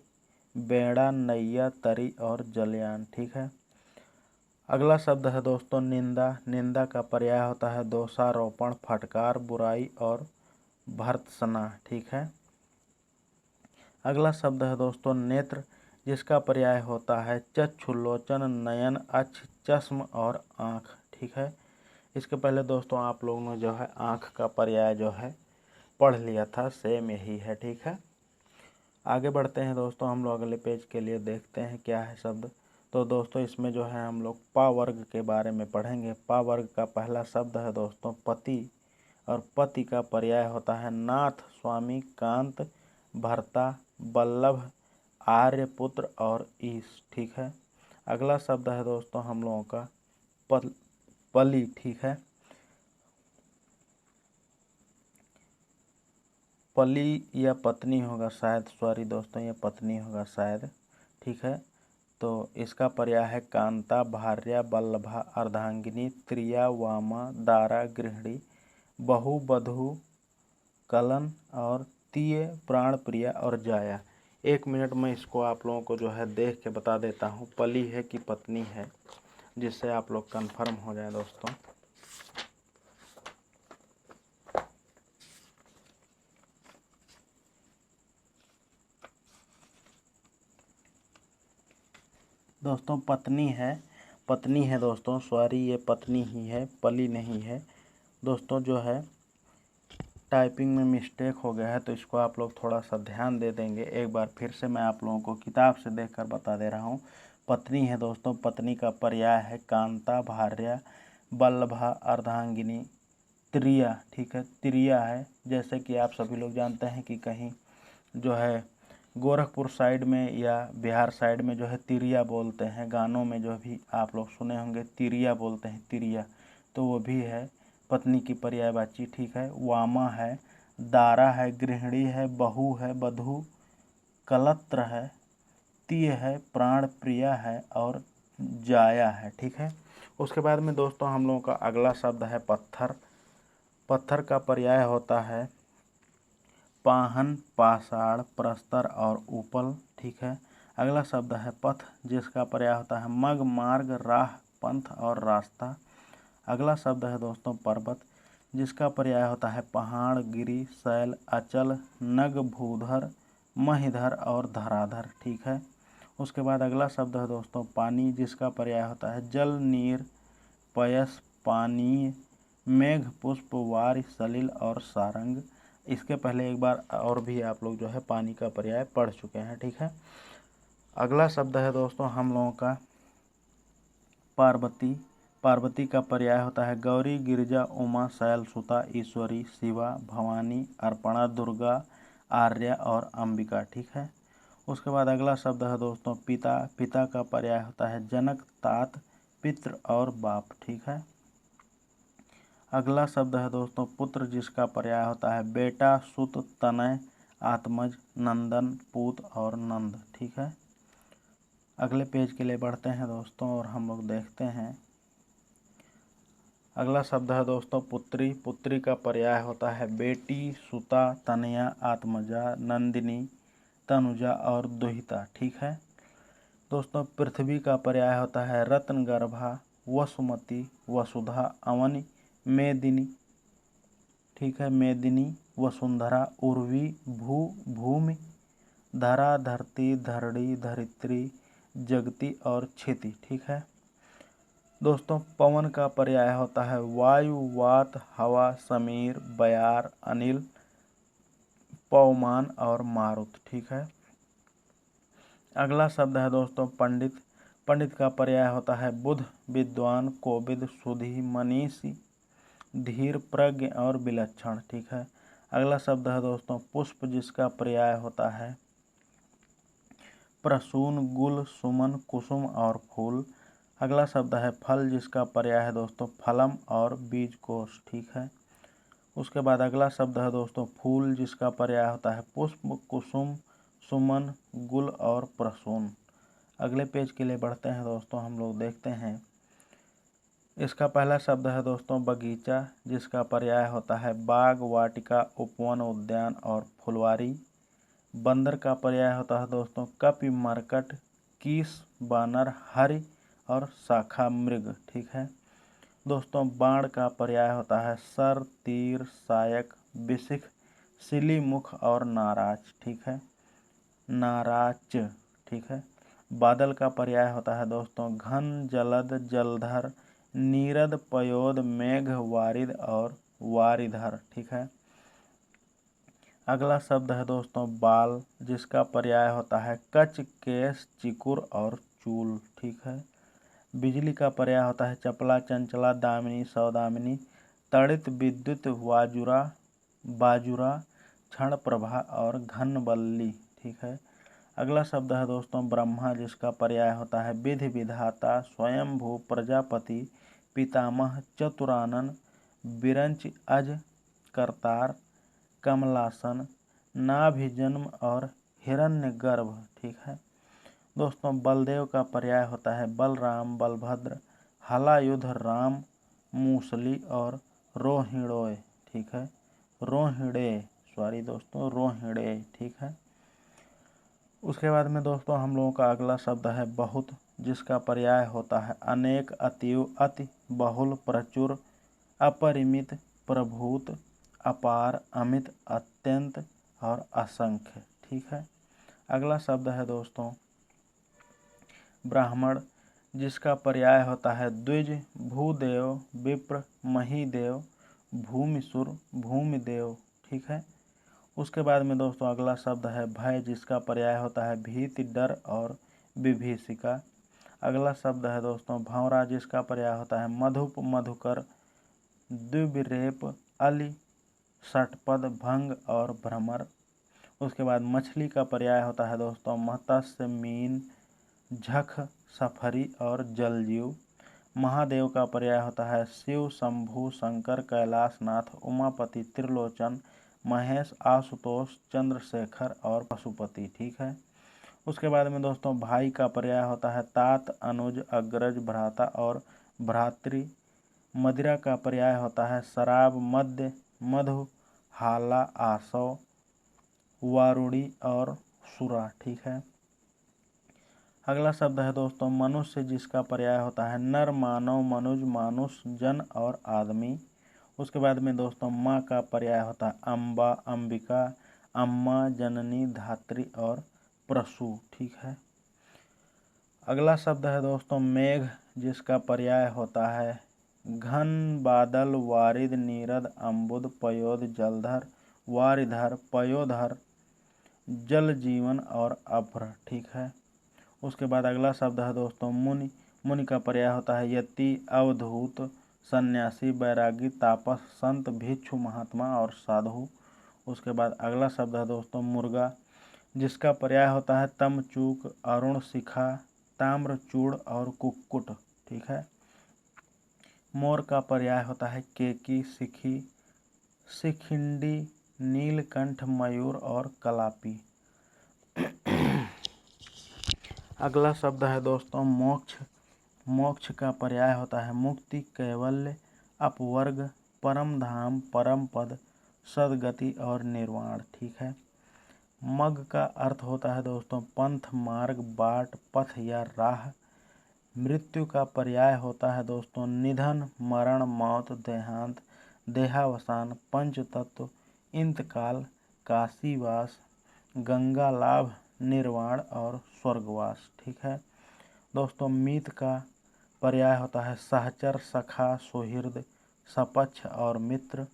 बेड़ा, नैया, तरी और जलयान। ठीक है। अगला शब्द है दोस्तों निंदा। निंदा का पर्याय होता है दोषारोपण, फटकार, बुराई और भर्त्सना। ठीक है। अगला शब्द है दोस्तों नेत्र, जिसका पर्याय होता है चक्षु, लोचन, नयन, अक्ष, चश्म और आँख। ठीक है। इसके पहले दोस्तों आप लोगों ने जो है आँख का पर्याय जो है पढ़ लिया था, सेम यही है। ठीक है। आगे बढ़ते हैं दोस्तों, हम लोग अगले पेज के लिए देखते हैं क्या है शब्द। तो दोस्तों इसमें जो है हम लोग पा वर्ग के बारे में पढ़ेंगे। पा वर्ग का पहला शब्द है दोस्तों पति, और पति का पर्याय होता है नाथ, स्वामी, कांत, भर्ता, वल्लभ, आर्यपुत्र और ईश। ठीक है। अगला शब्द है दोस्तों हम लोगों का पली। ठीक है। पली या पत्नी होगा शायद, सॉरी दोस्तों ये पत्नी होगा शायद। ठीक है। तो इसका पर्याय है कांता, भार्या, वल्लभा, अर्धांगिनी, त्रिया, वामा, दारा, गृहिणी, बहु, बधू, कलन और तीय, प्राण प्रिया और जाया। 1 मिनट में इसको आप लोगों को जो है देख के बता देता हूँ पली है कि पत्नी है, जिससे आप लोग कंफर्म हो जाए दोस्तों। दोस्तों पत्नी है दोस्तों, सॉरी ये पत्नी ही है, पली नहीं है दोस्तों। जो है टाइपिंग में मिस्टेक हो गया है, तो इसको आप लोग थोड़ा सा ध्यान दे देंगे। एक बार फिर से मैं आप लोगों को किताब से देखकर बता दे रहा हूँ। पत्नी है दोस्तों, पत्नी का पर्याय है कांता, भार्या, वल्लभा, अर्धांगिनी, त्रिया। ठीक है। त्रिया है, जैसे कि आप सभी लोग जानते हैं कि कहीं जो है गोरखपुर साइड में या बिहार साइड में जो है तिरिया बोलते हैं, गानों में जो भी आप लोग सुने होंगे तिरिया बोलते हैं, तिरिया, तो वो भी है पत्नी की पर्यायवाची। ठीक है। वामा है, दारा है, गृहिणी है, बहु है, बधू, कलत्र है, तीय है, प्राण प्रिया है और जाया है। ठीक है। उसके बाद में दोस्तों हम लोगों का अगला शब्द है पत्थर। पत्थर का पर्याय होता है पाहन, पाषाण, प्रस्तर और उपल। ठीक है। अगला शब्द है पथ, जिसका पर्याय होता है मग, मार्ग, राह, पंथ और रास्ता। अगला शब्द है दोस्तों पर्वत, जिसका पर्याय होता है पहाड़, गिरि, शैल, अचल, नग, भूधर, महिधर और धराधर। ठीक है। उसके बाद अगला शब्द है दोस्तों पानी, जिसका पर्याय होता है जल, नीर, पयस, पानी, मेघ, पुष्प, वारि, सलिल और सारंग। इसके पहले एक बार और भी आप लोग जो है पानी का पर्याय पढ़ चुके हैं, ठीक है। अगला शब्द है दोस्तों हम लोगों का पार्वती। पार्वती का पर्याय होता है गौरी, गिरिजा, उमा, शैल सुता, ईश्वरी, शिवा, भवानी, अर्पणा, दुर्गा, आर्या और अंबिका, ठीक है। उसके बाद अगला शब्द है दोस्तों पिता। पिता का पर्याय होता है जनक, तात, पितृ और बाप, ठीक है। अगला शब्द है दोस्तों पुत्र, जिसका पर्याय होता है बेटा, सुत, तनय, आत्मज, नंदन, पूत और नंद, ठीक है। अगले पेज के लिए बढ़ते हैं दोस्तों और हम लोग देखते हैं। अगला शब्द है दोस्तों पुत्री। पुत्री का पर्याय होता है बेटी, सुता, तनया, आत्मजा, नंदिनी, तनुजा और दुहिता, ठीक है। दोस्तों पृथ्वी का पर्याय होता है रत्नगर्भा, वसुमती, वसुधा, अवनी, मेदिनी, ठीक है, मेदिनी, वसुंधरा, उर्वी, भूमि, धरा, धरती, धरणी, धरित्री, जगती और क्षिति, ठीक है। दोस्तों पवन का पर्याय होता है वायु, वात, हवा, समीर, बयार, अनिल, पवमान और मारुत, ठीक है। अगला शब्द है दोस्तों पंडित। पंडित का पर्याय होता है बुध, विद्वान, कोविद, सुधी, मनीषी, धीर, प्रज्ञ और विलक्षण, ठीक है। अगला शब्द है दोस्तों पुष्प, जिसका पर्याय होता है प्रसून, गुल, सुमन, कुसुम और फूल। अगला शब्द है फल, जिसका पर्याय है दोस्तों फलम और बीजकोश, ठीक है। उसके बाद अगला शब्द है दोस्तों फूल, जिसका पर्याय होता है पुष्प, कुसुम, सुमन, गुल और प्रसून। अगले पेज के लिए बढ़ते हैं दोस्तों, हम लोग देखते हैं। इसका पहला शब्द है दोस्तों बगीचा, जिसका पर्याय होता है बाग, वाटिका, उपवन, उद्यान और फुलवारी। बंदर का पर्याय होता है दोस्तों कपि, मरकट, कीस, बानर, हरि और शाखा मृग, ठीक है। दोस्तों बाण का पर्याय होता है सर, तीर, सायक, बिसिख, सिली, मुख और नाराज, ठीक है, नाराज, ठीक है। बादल का पर्याय होता है दोस्तों घन, जलद, जलधर, नीरद, पयोद, मेघ, वारिद और वारिधर, ठीक है। अगला शब्द है दोस्तों बाल, जिसका पर्याय होता है कच, केश, चिकुर और चूल, ठीक है। बिजली का पर्याय होता है चपला, चंचला, दामिनी, सौदामिनी, तड़ित, विद्युत, वाजुरा, बाजुरा, क्षण प्रभा और घन बल्ली, ठीक है। अगला शब्द है दोस्तों ब्रह्मा, जिसका पर्याय होता है विधि, विधाता, स्वयंभू, प्रजापति, पितामह, चतुरानन, बिरंच, अज, करतार, कमलासन, नाभिजन्म और हिरण्यगर्भ, ठीक है। दोस्तों बलदेव का पर्याय होता है बलराम, बलभद्र, हलायुध, राम, मूसली और रोहिणोय, ठीक है, रोहिणे, ठीक है। उसके बाद में दोस्तों हम लोगों का अगला शब्द है बहुत, जिसका पर्याय होता है अनेक, अतीव, अति, बहुल, प्रचुर, अपरिमित, प्रभूत, अपार, अमित, अत्यंत और असंख्य, ठीक है। अगला शब्द है दोस्तों ब्राह्मण, जिसका पर्याय होता है द्विज, भूदेव, विप्र, महीदेव, भूमिसुर, भूमिदेव, ठीक है। उसके बाद में दोस्तों अगला शब्द है भय, जिसका पर्याय होता है भीति, डर और विभीषिका। अगला शब्द है दोस्तों भंवरा, जिसका पर्याय होता है मधुप, मधुकर, द्विरेप, अली, षटपद, भंग और भ्रमर। उसके बाद मछली का पर्याय होता है दोस्तों मत्स्य, मीन, झख, सफरी और जलजीव। महादेव का पर्याय होता है शिव, शंभु, शंकर, कैलाशनाथ, उमापति, त्रिलोचन, महेश, आशुतोष, चंद्रशेखर और पशुपति, ठीक है। उसके बाद में दोस्तों भाई का पर्याय होता है तात, अनुज, अग्रज, भ्राता और भ्रातृ। मदिरा का पर्याय होता है शराब, मद्य, मधु, हाला, आसव, वारुणी और सुरा, ठीक है। अगला शब्द है दोस्तों मनुष्य, जिसका पर्याय होता है नर, मानव, मनुज, मानुष, जन और आदमी। उसके बाद में दोस्तों माँ का पर्याय होता है अम्बा, अंबिका, अम्मा, जननी, धात्री और प्रसू, ठीक है। अगला शब्द है दोस्तों मेघ, जिसका पर्याय होता है घन बादल, वारिद, नीरद, अम्बुद, पयोद, जलधर, वारिधर, पयोधर, जल जीवन और अभ्र। ठीक है। उसके बाद अगला शब्द है दोस्तों मुनि। मुनि का पर्याय होता है यति, अवधूत, सन्यासी, बैरागी, तापस, संत, भिक्षु, महात्मा और साधु। उसके बाद अगला शब्द है दोस्तों मुर्गा, जिसका पर्याय होता है तमचूक, अरुण, शिखा, ताम्रचूड़ और कुक्कुट। ठीक है। मोर का पर्याय होता है केकी, सिखी, शिखिंडी, नीलकंठ, मयूर और कलापी। अगला शब्द है दोस्तों मोक्ष। मोक्ष का पर्याय होता है मुक्ति, कैवल्य, अपवर्ग, परम धाम, परम पद, सदगति और निर्वाण। ठीक है। मग का अर्थ होता है दोस्तों पंथ, मार्ग, बाट, पथ या राह। मृत्यु का पर्याय होता है दोस्तों निधन, मरण, मौत, देहांत, देहावसान, पंचतत्व, इंतकाल, काशीवास, गंगा लाभ, निर्वाण और स्वर्गवास। ठीक है दोस्तों। मीत का पर्याय होता है सहचर, सखा, सुहृद, सपक्ष और मित्र।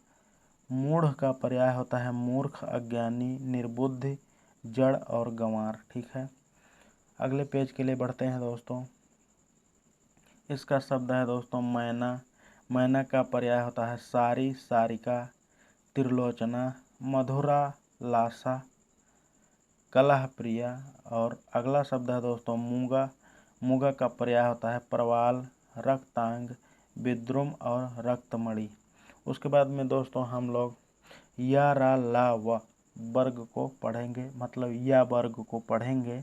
मूढ़ का पर्याय होता है मूर्ख, अज्ञानी, निर्बुद्धि, जड़ और गंवार। ठीक है। अगले पेज के लिए बढ़ते हैं दोस्तों। इसका शब्द है दोस्तों मैना। मैना का पर्याय होता है सारी, सारिका, त्रिलोचना, मधुरा, लासा, कलह प्रिया। और अगला शब्द है दोस्तों मूंगा। मूंगा का पर्याय होता है प्रवाल, रक्तांग, विद्रुम और रक्तमणि। उसके बाद में दोस्तों हम लोग या, रा, ला, व वर्ग को पढ़ेंगे, मतलब या वर्ग को पढ़ेंगे।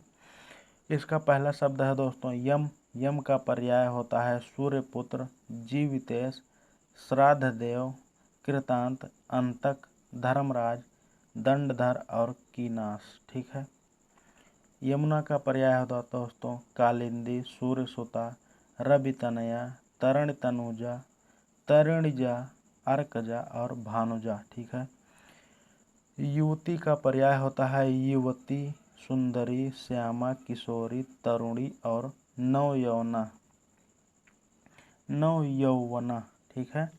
इसका पहला शब्द है दोस्तों यम। यम का पर्याय होता है सूर्यपुत्र, जीवितेश, श्राद्धदेव, कृतांत, अंतक, धर्मराज, दंडधर और कीनाश। ठीक है। यमुना का पर्याय होता है दोस्तों कालिंदी, सूर्यसुता, रवि तनया, तरण तनुजा, तरणिजा, अर्कजा और भानुजा। ठीक है। युवती का पर्याय होता है युवती, सुंदरी, श्यामा, किशोरी, तरुणी और नवयौवना। नवयौवना। ठीक है।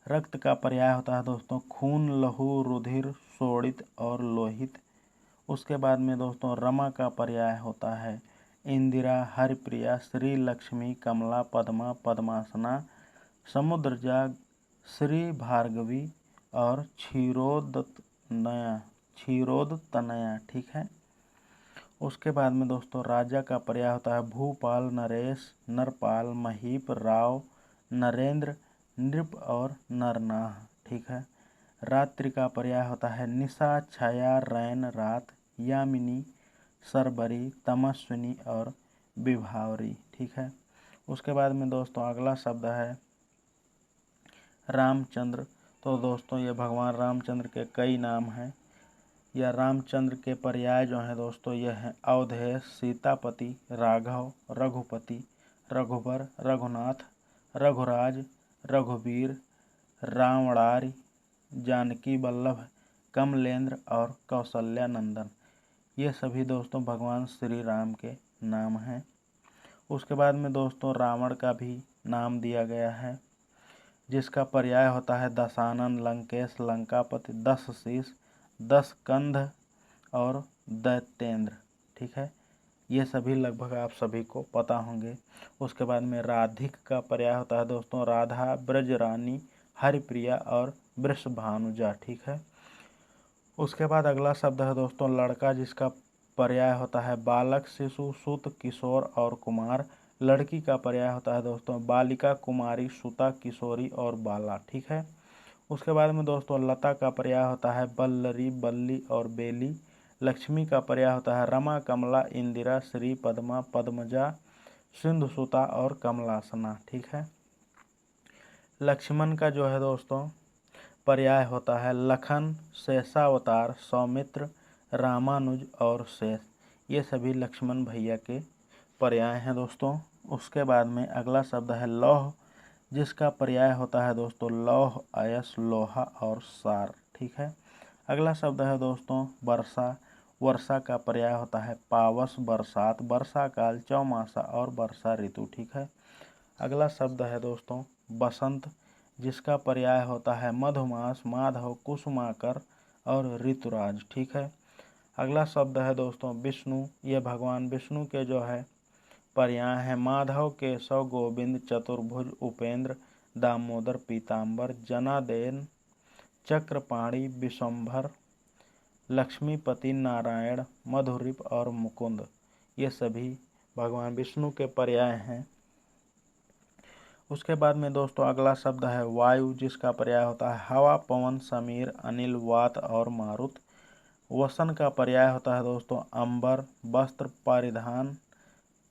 रक्त का पर्याय होता है दोस्तों खून, लहू, रुधिर, शोणित और लोहित। उसके बाद में दोस्तों रमा का पर्याय होता है इंदिरा, हरिप्रिया, श्री लक्ष्मी, कमला, पद्मा, पद्मासना, समुद्रजा, श्री भार्गवी और क्षीरोदतनया। ठीक है। उसके बाद में दोस्तों राजा का पर्याय होता है भूपाल, नरेश, नरपाल, महीप, राव, नरेंद्र, नृप और नरनाह। ठीक है। रात्रि का पर्याय होता है निशा, छाया, रैन, रात, यामिनी, सरबरी, तमस्विनी और विभावरी। ठीक है। उसके बाद में दोस्तों अगला शब्द है रामचंद्र। तो दोस्तों ये भगवान रामचंद्र के कई नाम हैं। या रामचंद्र के पर्याय जो हैं दोस्तों यह हैं अवधेश, सीतापति, राघव, रघुपति, रघुबर, रघुनाथ, रघुराज, रघुवीर, रावणारी, जानकी वल्लभ, कमलेंद्र और कौशल्यानंदन। ये सभी दोस्तों भगवान श्री राम के नाम हैं। उसके बाद में दोस्तों रावण का भी नाम दिया गया है, जिसका पर्याय होता है दशानन, लंकेश, लंकापति, 10 शीश, 10 कंध और दैत्येंद्र। ठीक है। ये सभी लगभग आप सभी को पता होंगे। उसके बाद में राधिक का पर्याय होता है दोस्तों राधा, ब्रजरानी, हरिप्रिया और वृषभानुजा। ठीक है। उसके बाद अगला शब्द है दोस्तों लड़का, जिसका पर्याय होता है बालक, शिशु, सुत, किशोर और कुमार। लड़की का पर्याय होता है दोस्तों बालिका, कुमारी, सुता, किशोरी और बाला। ठीक है। उसके बाद में दोस्तों लता का पर्याय होता है बल्लरी, बल्ली और बेली। लक्ष्मी का पर्याय होता है रमा, कमला, इंदिरा, श्री, पद्मा, पद्मजा, सिंधुसुता और कमलासना। ठीक है। लक्ष्मण का जो है दोस्तों पर्याय होता है लखन, शेषावतार, सौमित्र, रामानुज और शेष। ये सभी लक्ष्मण भैया के पर्याय हैं दोस्तों। उसके बाद में अगला शब्द है लौह, जिसका पर्याय होता है दोस्तों लौह, अयस, लोहा और सार। ठीक है। अगला शब्द है दोस्तों वर्षा। वर्षा का पर्याय होता है पावस, बरसात, वर्षा काल, चौमासा और वर्षा ऋतु। ठीक है। अगला शब्द है दोस्तों बसंत जिसका पर्याय होता है मधुमास, माधव, कुसुमाकर और ऋतुराज। ठीक है। अगला शब्द है दोस्तों विष्णु। ये भगवान विष्णु के जो है पर्याय हैं माधव, केशव, गोविंद, चतुर्भुज, उपेंद्र, दामोदर, पीताम्बर, जनार्दन, चक्रपाणि, विश्वंभर, लक्ष्मीपति, नारायण, मधुरिप और मुकुंद। ये सभी भगवान विष्णु के पर्याय हैं। उसके बाद में दोस्तों अगला शब्द है वायु जिसका पर्याय होता है हवा, पवन, समीर, अनिल, वात और मारुत। वसन का पर्याय होता है दोस्तों अंबर, वस्त्र, परिधान,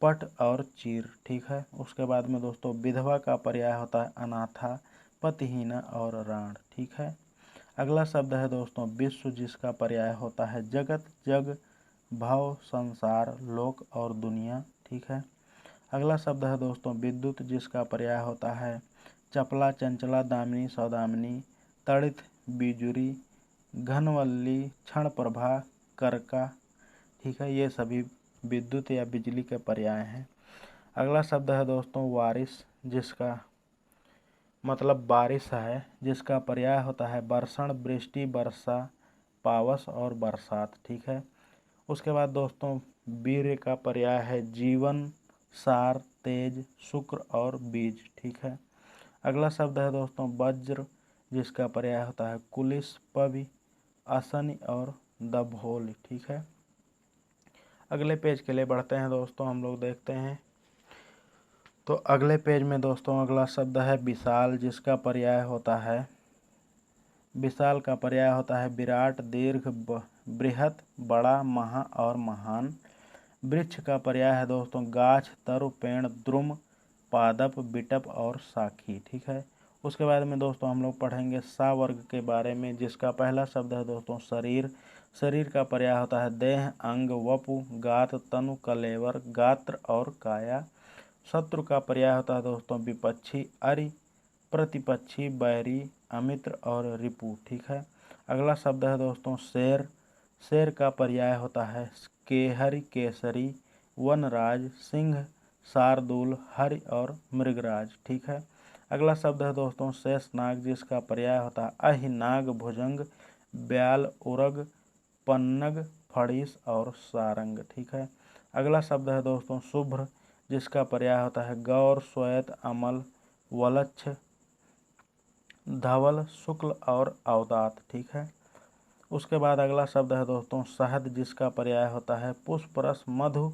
पट और चीर। ठीक है। उसके बाद में दोस्तों विधवा का पर्याय होता है अनाथा, पतिहीना और राण। ठीक है। अगला शब्द है दोस्तों विश्व जिसका पर्याय होता है जगत, जग, भव, संसार, लोक और दुनिया। ठीक है। अगला शब्द है दोस्तों विद्युत जिसका पर्याय होता है चपला, चंचला, दामिनी, सौदामिनी, तड़ित, बिजुरी, घनवल्ली, क्षण प्रभा, करका। ठीक है। ये सभी विद्युत या बिजली के पर्याय हैं। अगला शब्द है दोस्तों वारिस जिसका मतलब बारिश है, जिसका पर्याय होता है बरसण, वृष्टि, वर्षा, पावस और बरसात। ठीक है। उसके बाद दोस्तों वीर्य का पर्याय है जीवन, सार, तेज, शुक्र और बीज। ठीक है। अगला शब्द है दोस्तों वज्र जिसका पर्याय होता है कुलिस, पवि, असनी और दभोल। ठीक है। अगले पेज के लिए बढ़ते हैं दोस्तों, हम लोग देखते हैं। तो अगले पेज में दोस्तों अगला शब्द है विशाल जिसका पर्याय होता है विशाल का पर्याय होता है विराट, दीर्घ, बृहत, बड़ा, महा और महान। वृक्ष का पर्याय है दोस्तों गाछ, तरु, पेड़, द्रुम, पादप, बिटप और साखी। ठीक है। उसके बाद में दोस्तों हम लोग पढ़ेंगे सा वर्ग के बारे में जिसका पहला शब्द है दोस्तों शरीर। शरीर का पर्याय होता है देह, अंग, वपु, गात, तनु, कलेवर, गात्र और काया। शत्रु का पर्याय होता है दोस्तों विपक्षी, अरि, प्रतिपक्षी, बैरी, अमित्र और रिपु। ठीक है। अगला शब्द है दोस्तों शेर। शेर का पर्याय होता है केहरि, केसरी, वनराज, सिंह, शार्दूल, हरि और मृगराज। ठीक है। अगला शब्द है दोस्तों शेषनाग जिसका पर्याय होता है अहिनाग, भुजंग, ब्याल, उरग, पन्नग, फड़ीस और सारंग। ठीक है। अगला शब्द है दोस्तों शुभ्र जिसका पर्याय होता है गौर, श्वेत, अमल, वलच्छ, धवल, शुक्ल और अवदात। ठीक है। उसके बाद अगला शब्द है दोस्तों शहद जिसका पर्याय होता है पुष्प रस, मधु,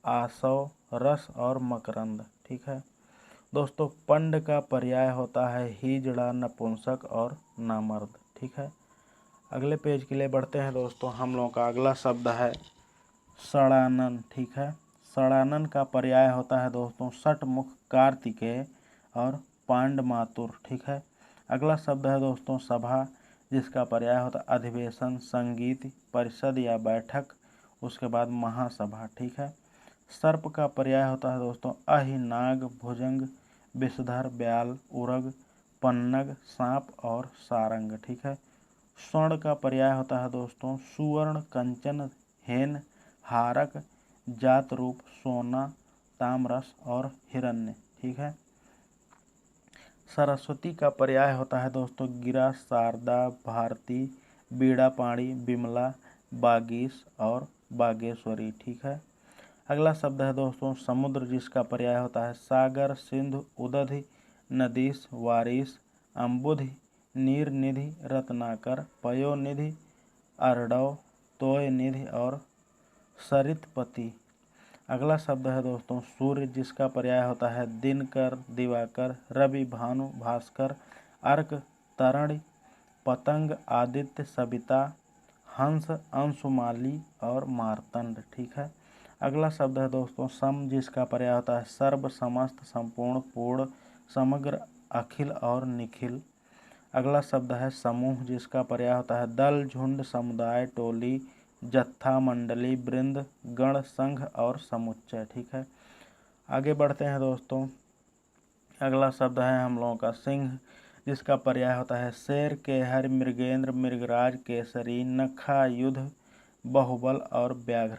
आसव, रस और मकरंद। ठीक है। दोस्तों पंड का पर्याय होता है हिजड़ा, नपुंसक और नामर्द। ठीक है। अगले पेज के लिए बढ़ते हैं दोस्तों, हम लोगों का अगला शब्द है षडानन। ठीक है। षडानन का पर्याय होता है दोस्तों षटमुख, कार्तिकेय और पांडमातुर। ठीक है। अगला शब्द है दोस्तों सभा जिसका पर्याय होता है अधिवेशन, संगीत, परिषद या बैठक। उसके बाद महासभा। ठीक है। सर्प का पर्याय होता है दोस्तों अहि, नाग, भुजंग, विषधर, ब्याल, उरग, पन्नग, सांप और सारंग। ठीक है। स्वर्ण का पर्याय होता है दोस्तों सुवर्ण, कंचन, हेन, हारक, जात रूप, सोना, तामरस और हिरण्य। ठीक है। सरस्वती का पर्याय होता है दोस्तों गिरा, शारदा, भारती, बीड़ा पाणी, बिमला, बागीश और बागेश्वरी। ठीक है। अगला शब्द है दोस्तों समुद्र जिसका पर्याय होता है सागर, सिंधु, उदधि, नदीश, वारिश, अम्बुधि, नीर निधि, रत्नाकर, पयोनिधि, अर्डव, तोय निधि और सरितपति। अगला शब्द है दोस्तों सूर्य जिसका पर्याय होता है दिनकर, दिवाकर, रवि, भानु, भास्कर, अर्क, तरण, पतंग, आदित्य, सविता, हंस, अंशुमाली और मार्तंड। ठीक है। अगला शब्द है दोस्तों सम जिसका पर्याय होता है सर्व, समस्त, संपूर्ण, पूर्ण, समग्र, अखिल और निखिल। अगला शब्द है समूह जिसका पर्याय होता है दल, झुंड, समुदाय, टोली, जत्था, मंडली, वृंद, गण, संघ और समुच्चय। ठीक है। आगे बढ़ते हैं दोस्तों, अगला शब्द है हम लोगों का सिंह जिसका पर्याय होता है शेर, केहर, मृगेंद्र, मृगराज, केसरी, नखा, युद्ध, बाहुबल और व्याघ्र।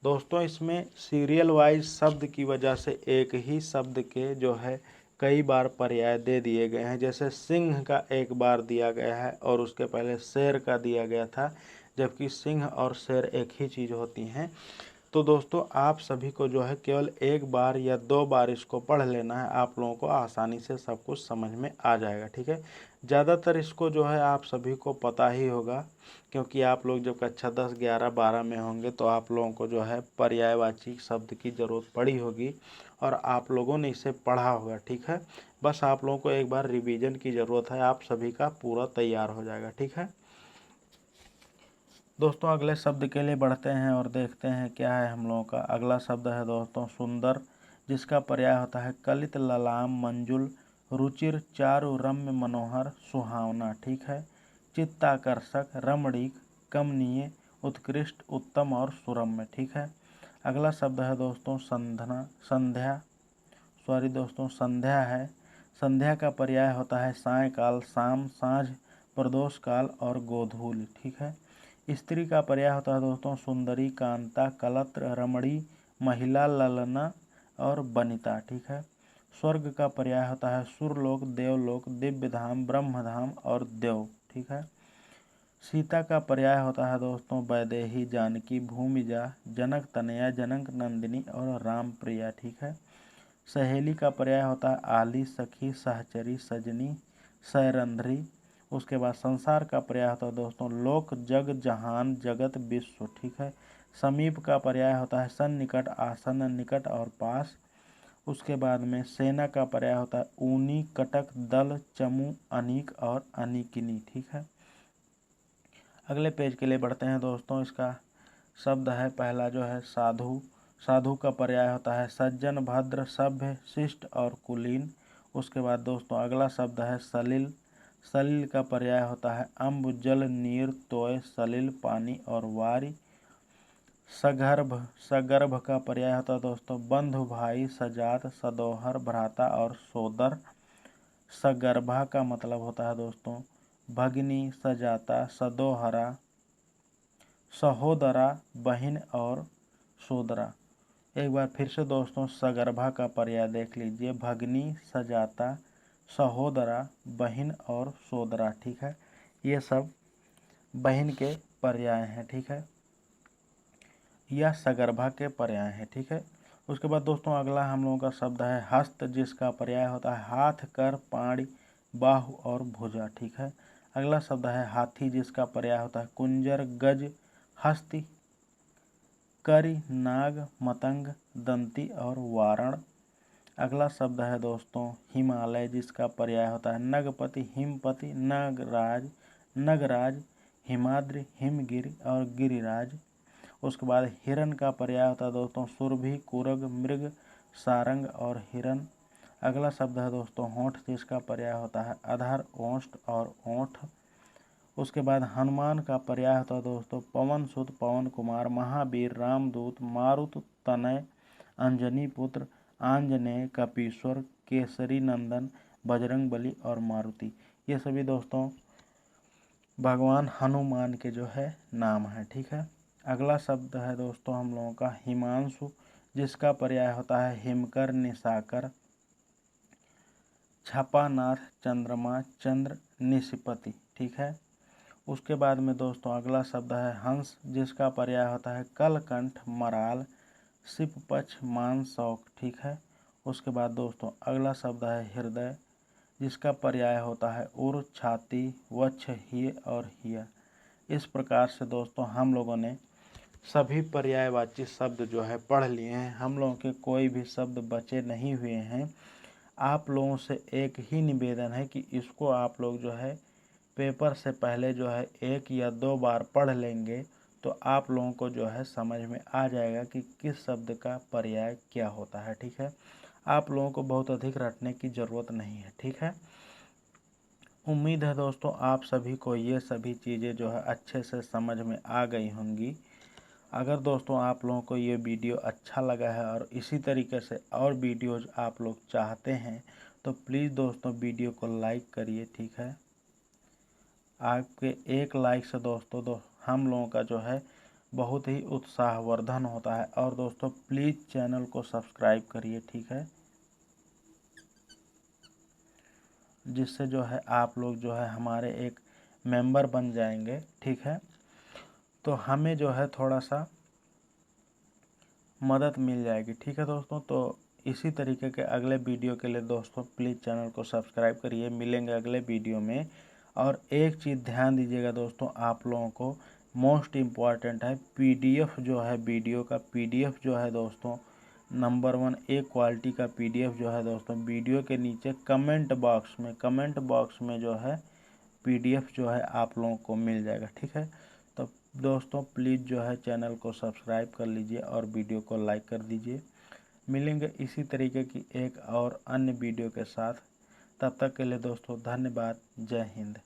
दोस्तों इसमें सीरियल वाइज शब्द की वजह से एक ही शब्द के जो है कई बार पर्याय दे दिए गए हैं। जैसे सिंह का एक बार दिया गया है और उसके पहले शेर का दिया गया था, जबकि सिंह और शेर एक ही चीज़ होती हैं। तो दोस्तों आप सभी को जो है केवल एक बार या 2 बार इसको पढ़ लेना है, आप लोगों को आसानी से सब कुछ समझ में आ जाएगा। ठीक है, ज़्यादातर इसको जो है आप सभी को पता ही होगा, क्योंकि आप लोग जब कक्षा 10, 11, 12 में होंगे तो आप लोगों को जो है पर्यायवाची शब्द की ज़रूरत पड़ी होगी और आप लोगों ने इसे पढ़ा होगा। ठीक है, बस आप लोगों को एक बार रिवीजन की ज़रूरत है, आप सभी का पूरा तैयार हो जाएगा। ठीक है दोस्तों, अगले शब्द के लिए बढ़ते हैं और देखते हैं क्या है हम लोगों का। अगला शब्द है दोस्तों सुंदर, जिसका पर्याय होता है कलित, ललाम, मंजुल, रुचिर, चारु, रम्य, मनोहर, सुहावना। ठीक है, चित्ताकर्षक, रमणीक, कमनीय, उत्कृष्ट, उत्तम और सुरम्य। ठीक है, अगला शब्द है दोस्तों संध्या है। संध्या का पर्याय होता है सायंकाल, शाम, साँझ, प्रदोष काल और गोधूल। ठीक है, स्त्री का पर्याय होता है दोस्तों सुंदरी, कांता, कलत्र, रमणी, महिला, ललना और बनिता। ठीक है, स्वर्ग का पर्याय होता है सुरलोक, देवलोक, दिव्य धाम, ब्रह्मधाम और देव। ठीक है, सीता का पर्याय होता है दोस्तों वैदेही, जानकी, भूमिजा, जनक तनया, जनक नंदिनी और राम प्रिया। ठीक है, सहेली का पर्याय होता है आली, सखी, सहचरी, सजनी, सैरंध्री। उसके बाद संसार का पर्याय होता है दोस्तों लोक, जग, जहान, जगत, विश्व। ठीक है, समीप का पर्याय होता है सन्निकट, आसन, निकट और पास। उसके बाद में सेना का पर्याय होता है ऊनी, कटक, दल, चमू, अनीक और अनीकिनी। ठीक है, अगले पेज के लिए बढ़ते हैं दोस्तों। इसका शब्द है पहला जो है साधु। साधु का पर्याय होता है सज्जन, भद्र, सभ्य, शिष्ट और कुलीन। उसके बाद दोस्तों अगला शब्द है सलिल। सलिल का पर्याय होता है अम्ब, जल, नीर, तोय, सलिल, पानी और वारी। सगर्भ। सगर्भ का पर्याय होता है दोस्तों बंधु, भाई, सजात, सदोहर, भ्राता और सोदर। सगर्भा का मतलब होता है दोस्तों भगिनी, सजाता, सदोहरा, सहोदरा, बहन और सोदरा। एक बार फिर से दोस्तों सगर्भा का पर्याय देख लीजिए, भगनी, सजाता, सहोदरा, बहन और सोदरा। ठीक है, ये सब बहन के पर्याय हैं। ठीक है, यह सगर्भा के पर्याय हैं। ठीक है, उसके बाद दोस्तों अगला हम लोगों का शब्द है हस्त, जिसका पर्याय होता है हाथ, कर, पाड़ी, बाहु और भुजा। ठीक है, अगला शब्द है हाथी, जिसका पर्याय होता है कुंजर, गज, हस्ती, करी, नाग, मतंग, दंती और वारण। अगला शब्द है दोस्तों हिमालय, जिसका पर्याय होता है नगपति, हिमपति, नगराज, नगराज, हिमाद्रि, हिमगिरि और गिरिराज। उसके बाद हिरण का पर्याय होता है दोस्तों सुरभि, कुरग, मृग, सारंग और हिरण। अगला शब्द है दोस्तों होंठ, जिसका पर्याय होता है अधर, ओष्ठ और ओंठ। उसके बाद हनुमान का पर्याय होता है दोस्तों पवन सुत, पवन कुमार, महावीर, रामदूत, मारुत तनय, अंजनी पुत्र, आंजनेय, कपीश्वर, केसरी नंदन, बजरंग बली और मारुति। ये सभी दोस्तों भगवान हनुमान के जो है नाम है। ठीक है, अगला शब्द है दोस्तों हम लोगों का हिमांशु, जिसका पर्याय होता है हिमकर, निशाकर, छपानाथ, चंद्रमा, चंद्र, निशिपति। ठीक है, उसके बाद में दोस्तों अगला शब्द है हंस, जिसका पर्याय होता है कलकंठ, मराल, सिपपक्ष, मान, शौक। ठीक है, उसके बाद दोस्तों अगला शब्द है हृदय, जिसका पर्याय होता है उर, छाती, वक्ष, हिय और हिया। इस प्रकार से दोस्तों हम लोगों ने सभी पर्यायवाची शब्द जो है पढ़ लिए हैं। हम लोगों के कोई भी शब्द बचे नहीं हुए हैं। आप लोगों से एक ही निवेदन है कि इसको आप लोग जो है पेपर से पहले जो है 1 या 2 बार पढ़ लेंगे तो आप लोगों को जो है समझ में आ जाएगा कि किस शब्द का पर्याय क्या होता है। ठीक है, आप लोगों को बहुत अधिक रटने की ज़रूरत नहीं है। ठीक है, उम्मीद है दोस्तों आप सभी को ये सभी चीज़ें जो है अच्छे से समझ में आ गई होंगी। अगर दोस्तों आप लोगों को ये वीडियो अच्छा लगा है और इसी तरीके से और वीडियोज़ आप लोग चाहते हैं तो प्लीज़ दोस्तों वीडियो को लाइक करिए। ठीक है, आपके एक लाइक से दोस्तों हम लोगों का जो है बहुत ही उत्साहवर्धन होता है। और दोस्तों प्लीज़ चैनल को सब्सक्राइब करिए। ठीक है। जिससे जो है आप लोग जो है हमारे एक मेंबर बन जाएंगे, ठीक है। तो हमें जो है थोड़ा सा मदद मिल जाएगी, ठीक है दोस्तों। तो इसी तरीके के अगले वीडियो के लिए दोस्तों प्लीज़ चैनल को सब्सक्राइब करिए। मिलेंगे अगले वीडियो में। और एक चीज़ ध्यान दीजिएगा दोस्तों, आप लोगों को मोस्ट इम्पॉर्टेंट है पीडीएफ जो है, वीडियो का पीडीएफ जो है दोस्तों, नंबर 1 एक क्वालिटी का पीडीएफ जो है दोस्तों, वीडियो के नीचे कमेंट बॉक्स में जो है पीडीएफ जो है आप लोगों को मिल जाएगा, ठीक है। तो दोस्तों प्लीज़ जो है चैनल को सब्सक्राइब कर लीजिए और वीडियो को लाइक कर दीजिए। मिलेंगे इसी तरीके की एक और अन्य वीडियो के साथ। तब तक के लिए दोस्तों धन्यवाद। जय हिंद।